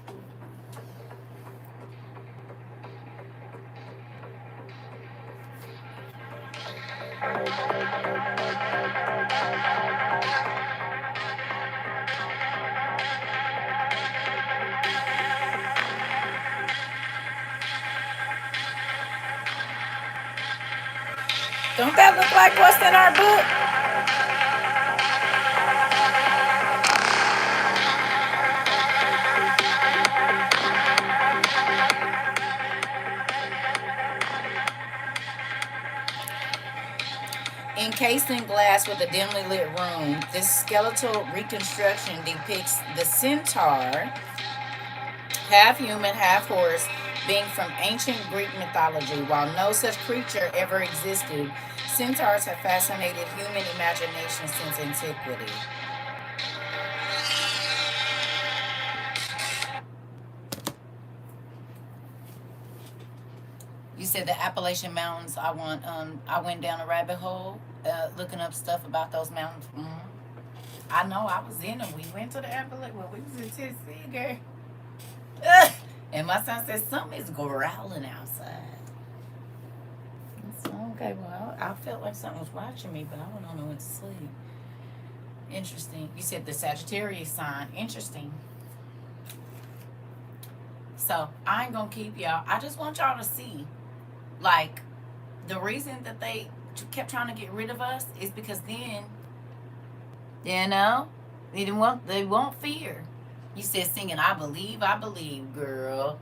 Don't that look like what's in our book? Encased in glass with a dimly lit room, this skeletal reconstruction depicts the centaur, half human, half horse, being from ancient Greek mythology. While no such creature ever existed, centaurs have fascinated human imagination since antiquity. You said the Appalachian Mountains. I went down a rabbit hole looking up stuff about those mountains. I know I was in them. We went to the Appalachian. Well, we was in Tennessee, girl. And my son said something is growling outside. So, okay, well, I felt like something was watching me, but I went on and went to sleep. Interesting. You said the Sagittarius sign. Interesting. So I ain't gonna keep y'all. I just want y'all to see, like, the reason that they kept trying to get rid of us is because then, they won't fear. You said singing, I believe, girl.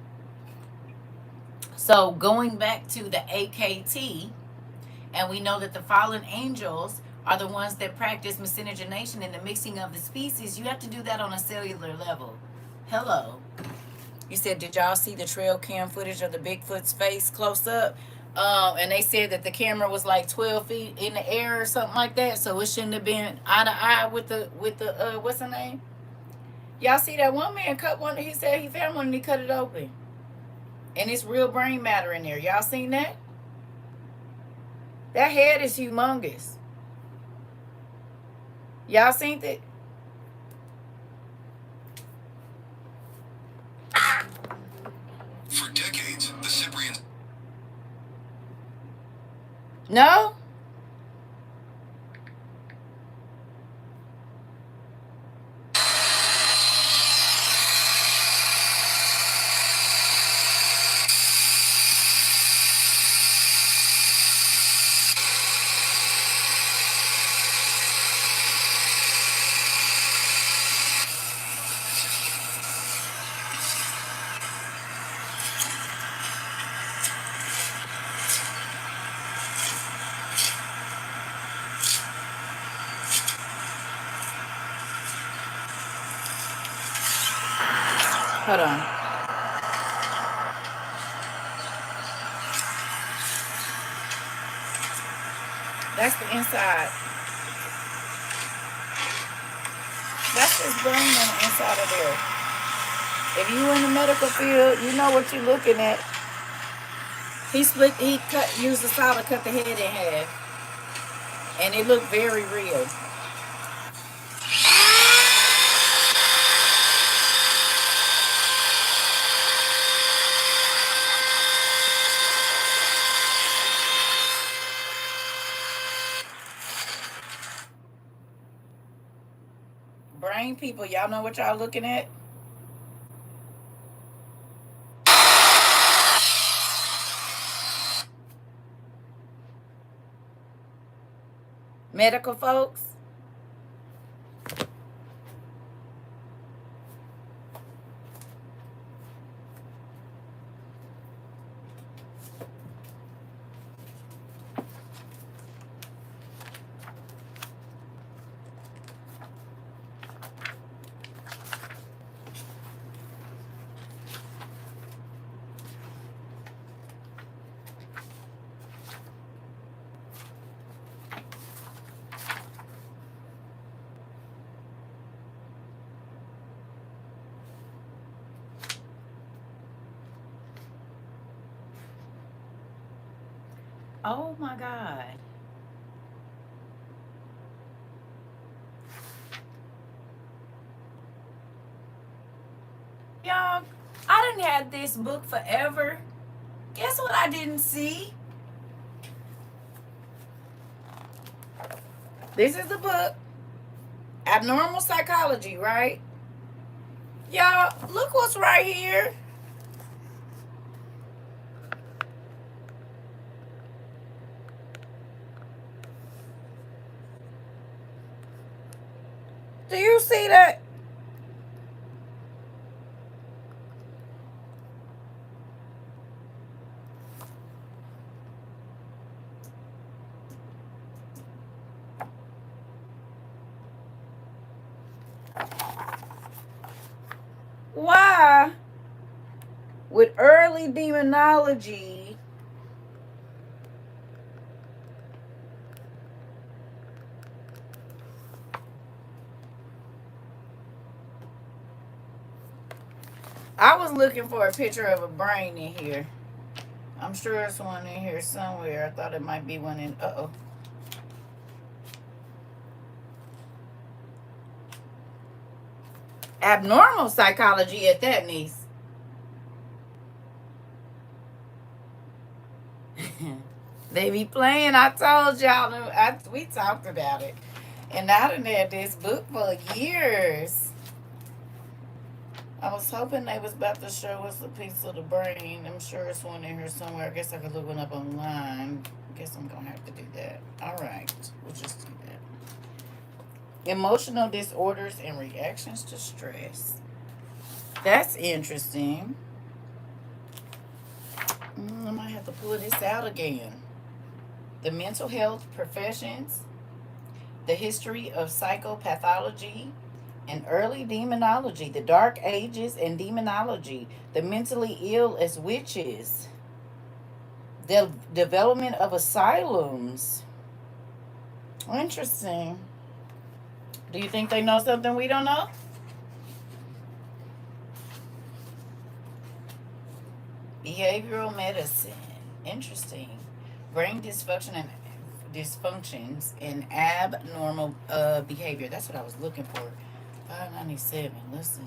So going back to the AKT, and we know that the fallen angels are the ones that practice miscegenation and the mixing of the species. You have to do that on a cellular level. Hello. You said, did y'all see the trail cam footage of the Bigfoot's face close up? And they said that the camera was like 12 feet in the air or something like that, so it shouldn't have been eye to eye with the what's her name? Y'all see that one man cut one? He said he found one and he cut it open, and it's real brain matter in there. Y'all seen that? That head is humongous. Y'all seen that?
For decades, the Cyprians...
No? Hold on. That's the inside. That's his brain on the inside of there. If you in the medical field, you know what you're looking at. Used a saw to cut the head in half. And it looked very real. Brain people, y'all know what y'all looking at? Medical folks? Oh my God. Y'all, I done had this book forever. Guess what I didn't see? This is the book. Abnormal Psychology, right? Y'all, look what's right here. Do you see that? Why with early demonology I was looking for a picture of a brain in here. I'm sure there's one in here somewhere. I thought it might be one in uh-oh. Abnormal psychology at that, niece. They be playing. I told y'all. We talked about it. And I done had this book for years. I was hoping they was about to show us a piece of the brain. I'm sure it's one in here somewhere. I guess I could look one up online. I guess I'm going to have to do that. All right. We'll just do that. Emotional disorders and reactions to stress. That's interesting. I might have to pull this out again. The mental health professions, the history of psychopathology and early demonology, the dark ages and demonology, the mentally ill as witches, the development of asylums. Interesting. Do you think they know something we don't know? Behavioral medicine. Interesting. Brain dysfunctions and abnormal behavior. That's what I was looking for. 597. Let's see.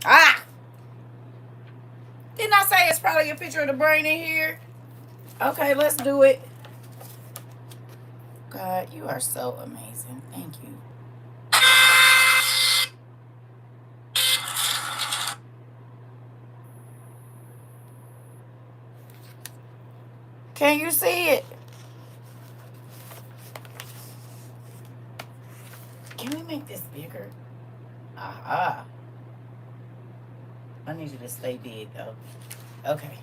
Ah! Didn't I say it's probably a picture of the brain in here? Okay, let's do it. God, you are so amazing. Thank you. Can you see it? Can we make this bigger? Aha. I need you to stay big though. Okay.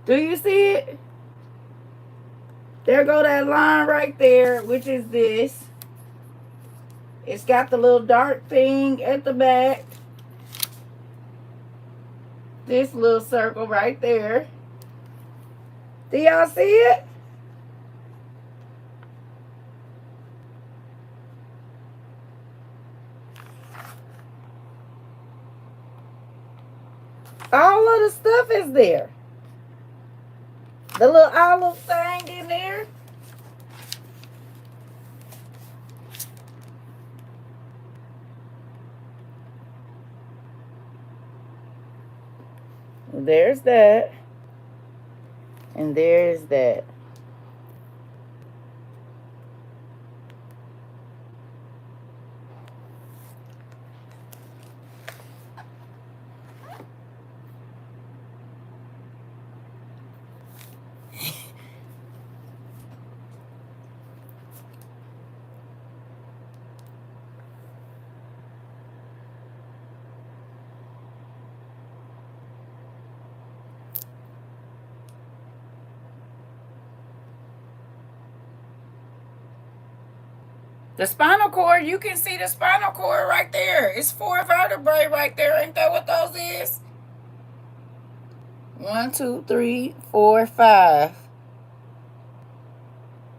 Do you see it? There go that line right there, which is this. It's got the little dark thing at the back. This little circle right there. Do y'all see it? All of the stuff is there. The little olive thing in there. there's that. And there's that. The spinal cord, you can see the spinal cord right there. It's 4 vertebrae right there. Ain't that what those is? 1, 2, 3, 4, 5.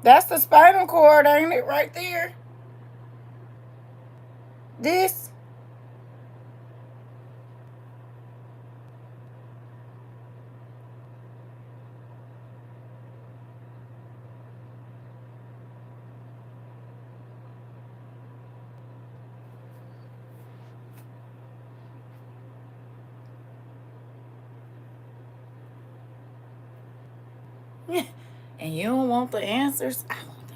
That's the spinal cord, ain't it? Right there. This. And you don't want the answers? I want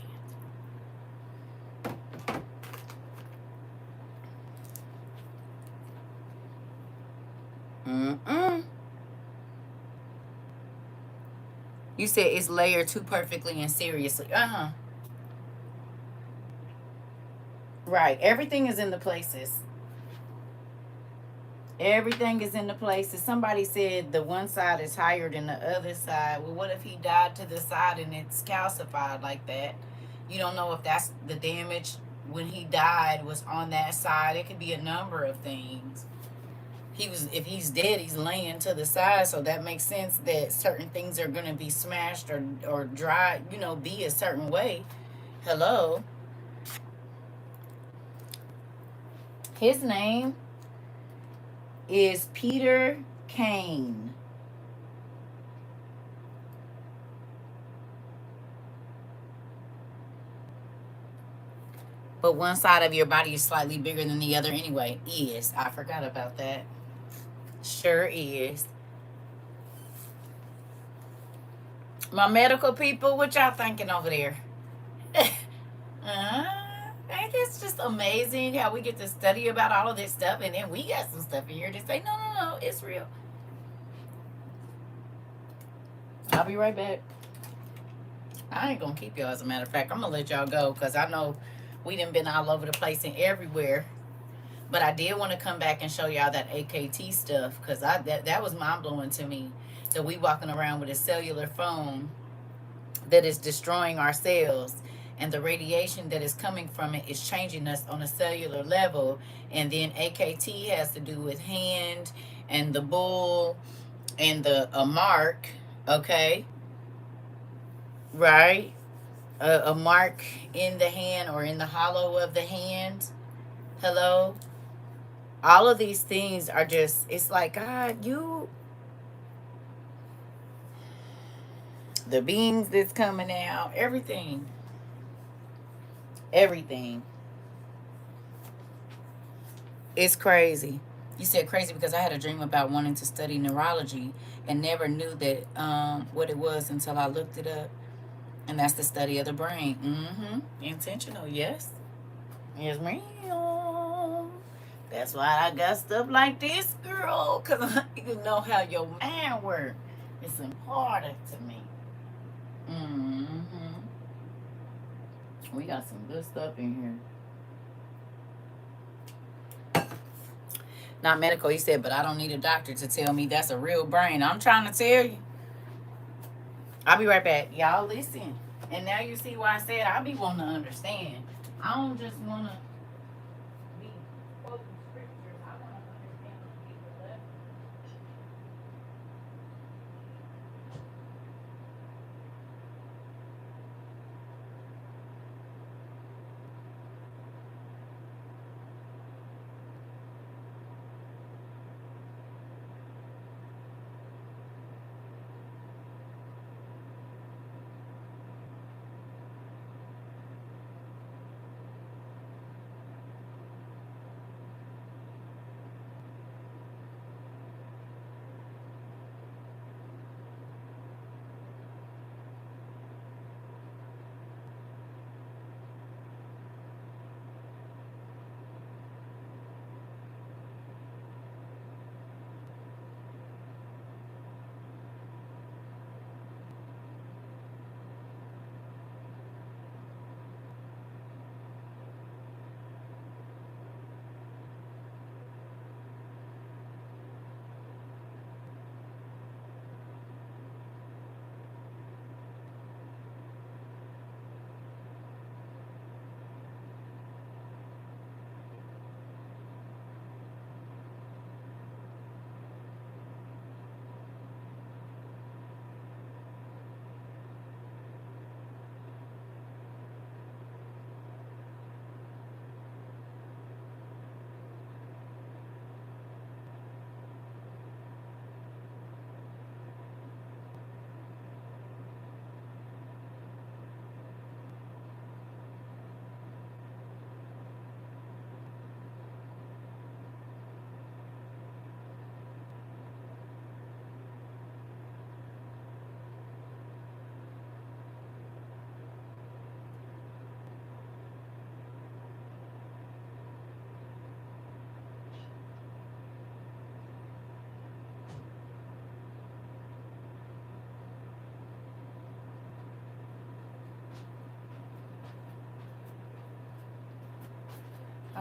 the answers. You said it's layered too perfectly and seriously. Right. Everything is in the places. Everything is in the places. Somebody said the one side is higher than the other side. Well, what if he died to the side and it's calcified like that? You don't know if that's the damage when he died was on that side. It could be a number of things. If he's dead, he's laying to the side, so that makes sense that certain things are going to be smashed or dry, be a certain way. Hello. His name is Peter Kane. But one side of your body is slightly bigger than the other anyway. I forgot about that. Sure is. My medical people, what y'all thinking over there? Ain't this just amazing how we get to study about all of this stuff and then we got some stuff in here to say, no, it's real. I'll be right back. I ain't gonna keep y'all, as a matter of fact. I'm gonna let y'all go because I know we done been all over the place and everywhere. But I did want to come back and show y'all that AKT stuff because that was mind-blowing to me, that we walking around with a cellular phone that is destroying our cells, and the radiation that is coming from it is changing us on a cellular level. And then AKT has to do with hand and the bull and a mark, okay? Right? A mark in the hand or in the hollow of the hand. Hello? All of these things are just, it's like, God, the beings that's coming out, everything. It's crazy. You said crazy because I had a dream about wanting to study neurology and never knew that what it was until I looked it up. And that's the study of the brain. Intentional, yes. Yes, ma'am. That's why I got stuff like this, girl. Because I need to know how your mind works. It's important to me. We got some good stuff in here. Not medical, he said, but I don't need a doctor to tell me that's a real brain. I'm trying to tell you. I'll be right back. Y'all listen. And now you see why I said I be wanting to understand. I don't just want to be quoting scriptures. I want to understand what people left.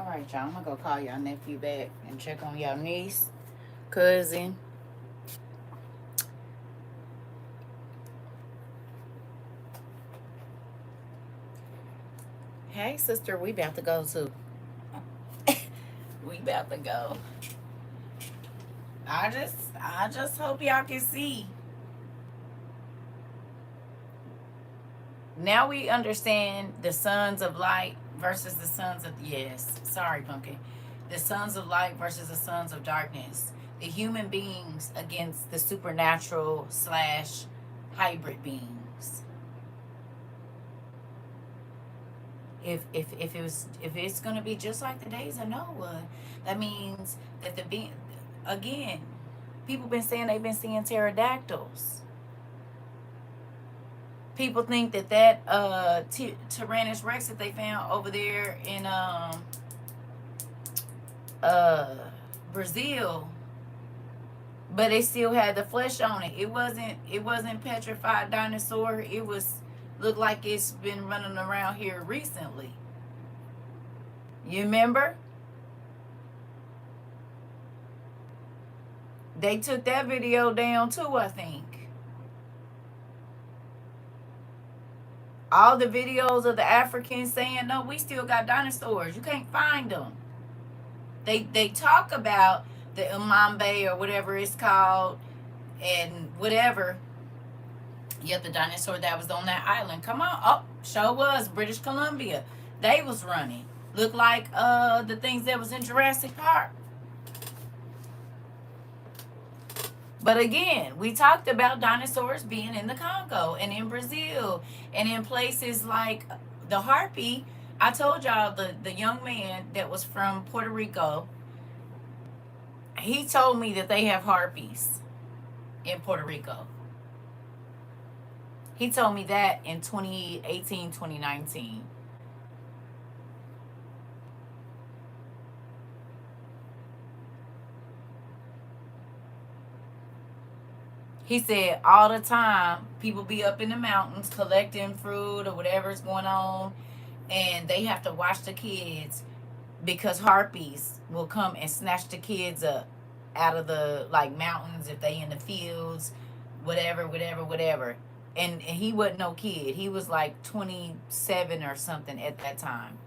All right, y'all. I'm gonna go call y'all nephew back and check on y'all niece, cousin. Hey, sister, we about to go too. We about to go. I just hope y'all can see. Now we understand the sons of light versus the sons of, yes, sorry, pumpkin. The sons of light versus the sons of darkness. The human beings against the supernatural slash hybrid beings. If it's gonna be just like the days of Noah, that means that the being, again, people been saying they've been seeing pterodactyls. People think that Tyrannus Rex that they found over there in uh Brazil, but it still had the flesh on it. It wasn't petrified dinosaur. It was looked like it's been running around here recently. You remember? They took that video down too, I think. All the videos of the Africans saying, no, we still got dinosaurs. You can't find them. They talk about the Umambe or whatever it's called and whatever. Yet the dinosaur that was on that island. Come on. Oh, sure was. British Columbia. They was running. Looked like the things that was in Jurassic Park. But again, we talked about dinosaurs being in the Congo and in Brazil and in places like the harpy. I told y'all the young man that was from Puerto Rico, he told me that they have harpies in Puerto Rico. He told me that in 2018, 2019. He said all the time people be up in the mountains collecting fruit or whatever's going on, and they have to watch the kids because harpies will come and snatch the kids up out of the like mountains if they in the fields, whatever. And he wasn't no kid. He was like 27 or something at that time.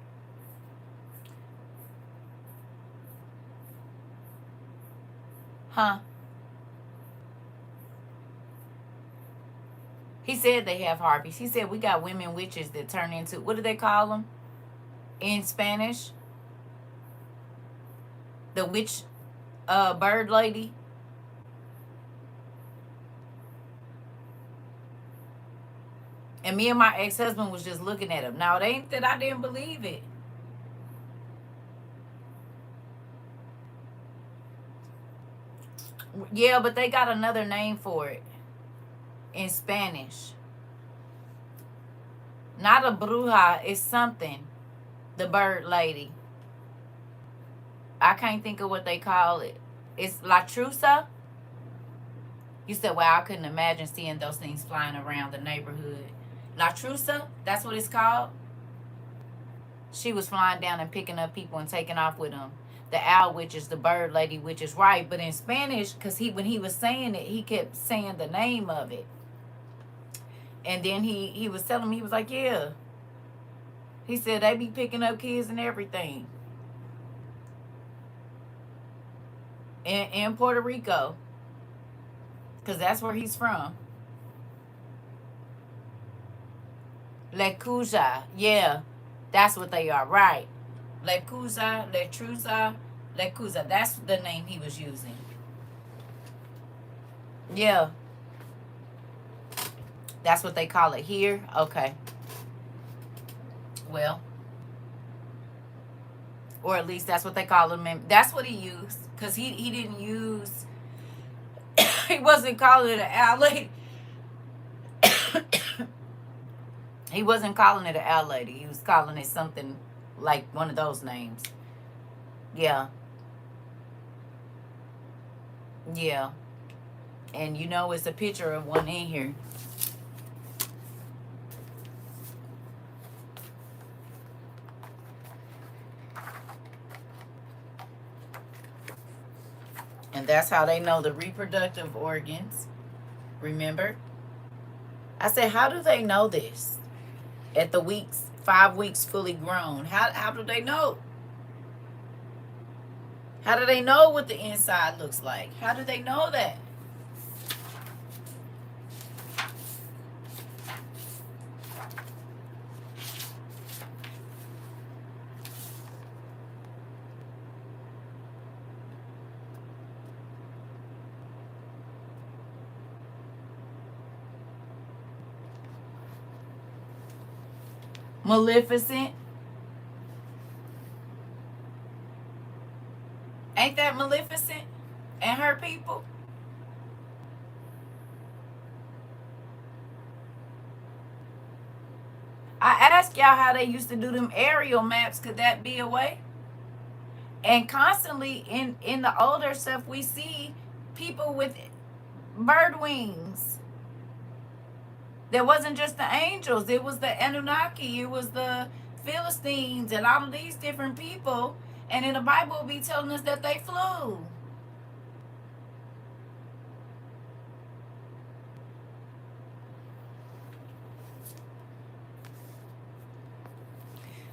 Huh? He said they have harpies. He said we got women witches that turn into, what do they call them in Spanish? The witch bird lady. And me and my ex-husband was just looking at him. Now, it ain't that I didn't believe it. Yeah, but they got another name for it in Spanish. Not a bruja, it's something. The bird lady. I can't think of what they call it. It's La Trusa. You said, well, I couldn't imagine seeing those things flying around the neighborhood. La Trusa, that's what it's called. She was flying down and picking up people and taking off with them. The owl witch is the bird lady witch is right. But in Spanish, because when he was saying it, he kept saying the name of it. And then he was telling me, he was like, yeah. He said they be picking up kids and everything. In Puerto Rico. Because that's where he's from. Lecuja. Yeah. That's what they are. Right. Lecuja, Letruza, Lecuza. That's the name he was using. Yeah. That's what they call it here? Okay. Well. Or at least that's what they call him. That's what he used. Because he didn't use... he wasn't calling it an owl lady. He wasn't calling it an owl lady. He was calling it something like one of those names. Yeah. Yeah. And you know it's a picture of one in here. And that's how they know the reproductive organs. Remember? I said, how do they know this? At the 5 weeks fully grown. How do they know? How do they know what the inside looks like? How do they know that? Maleficent. Ain't that Maleficent and her people? I asked y'all how they used to do them aerial maps. Could that be a way? And constantly in the older stuff we see people with bird wings. There wasn't just the angels. It was the Anunnaki. It was the Philistines and all of these different people. And in the Bible will be telling us that they flew.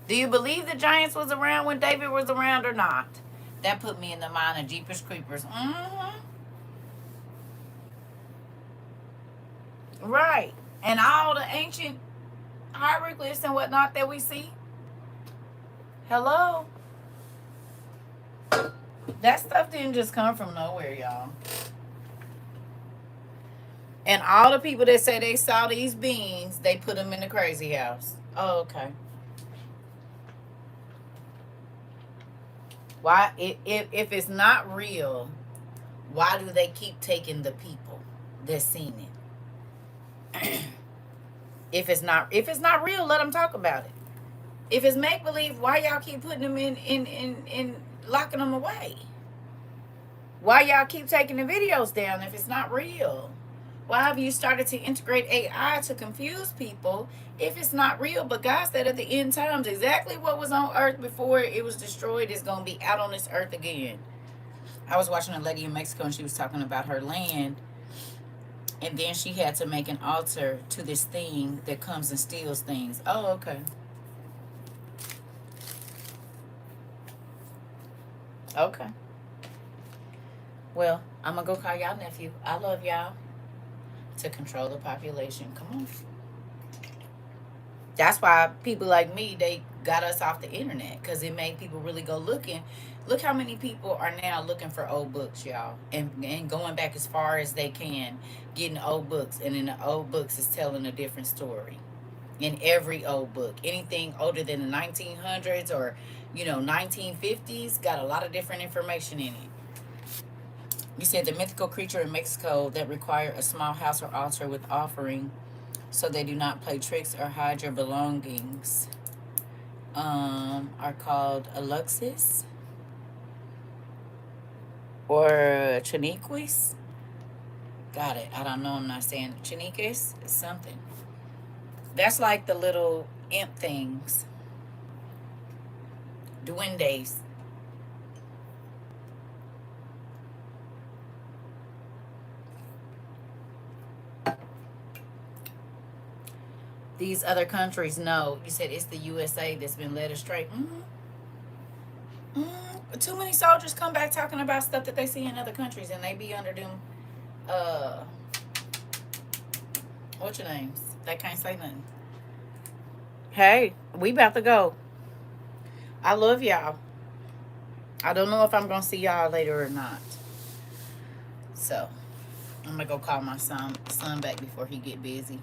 Do you believe the giants was around when David was around or not? That put me in the mind of Jeepers Creepers. Right. And all the ancient hieroglyphs and whatnot that we see. Hello? That stuff didn't just come from nowhere, y'all. And all the people that say they saw these beings, they put them in the crazy house. Oh, okay. Why, if it's not real, why do they keep taking the people that seen it? If it's not real, let them talk about it. If it's make believe, why y'all keep putting them in locking them away? Why y'all keep taking the videos down if it's not real? Why have you started to integrate AI to confuse people if it's not real? But God said at the end times, exactly what was on earth before it was destroyed is going to be out on this earth again. I was watching a lady in Mexico and she was talking about her land. And then she had to make an altar to this thing that comes and steals things. Oh, okay. Okay. Well, I'm going to go call y'all nephew. I love y'all. To control the population. Come on. That's why people like me, they got us off the internet because it made people really go looking. Look how many people are now looking for old books, y'all, and going back as far as they can, getting old books, and in the old books is telling a different story. In every old book, anything older than the 1900s or 1950s got a lot of different information in it. You said the mythical creature in Mexico that require a small house or altar with offering so they do not play tricks or hide your belongings are called Aluxis or Chiniquis. Got it. I don't know. I'm not saying Chiniquis. It's something. That's like the little imp things. Duendes. These other countries know. You said it's the USA that's been led astray. Too many soldiers come back talking about stuff that they see in other countries, and they be under them. What's your names? They can't say nothing. Hey, we about to go. I love y'all. I don't know if I'm gonna see y'all later or not. So I'm gonna go call my son back before he get busy.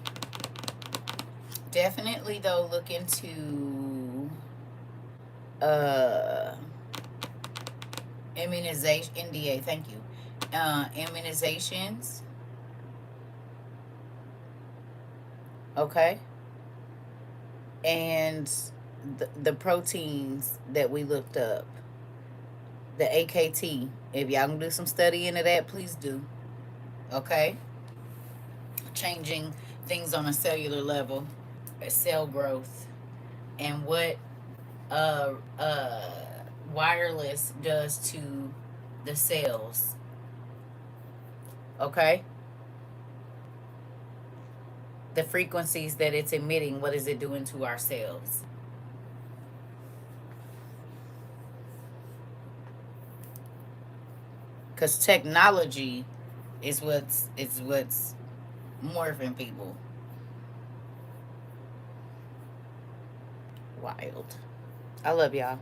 Definitely though, look into immunization. NDA, thank you. Immunizations. Okay. And the proteins that we looked up, the AKT. If y'all can do some study into that, please do. Okay. Changing things on a cellular level, cell growth, and what uh, uh, wireless does to the cells. Okay? The frequencies that it's emitting, what is it doing to ourselves? Because technology is what's morphing people. Wild. I love y'all.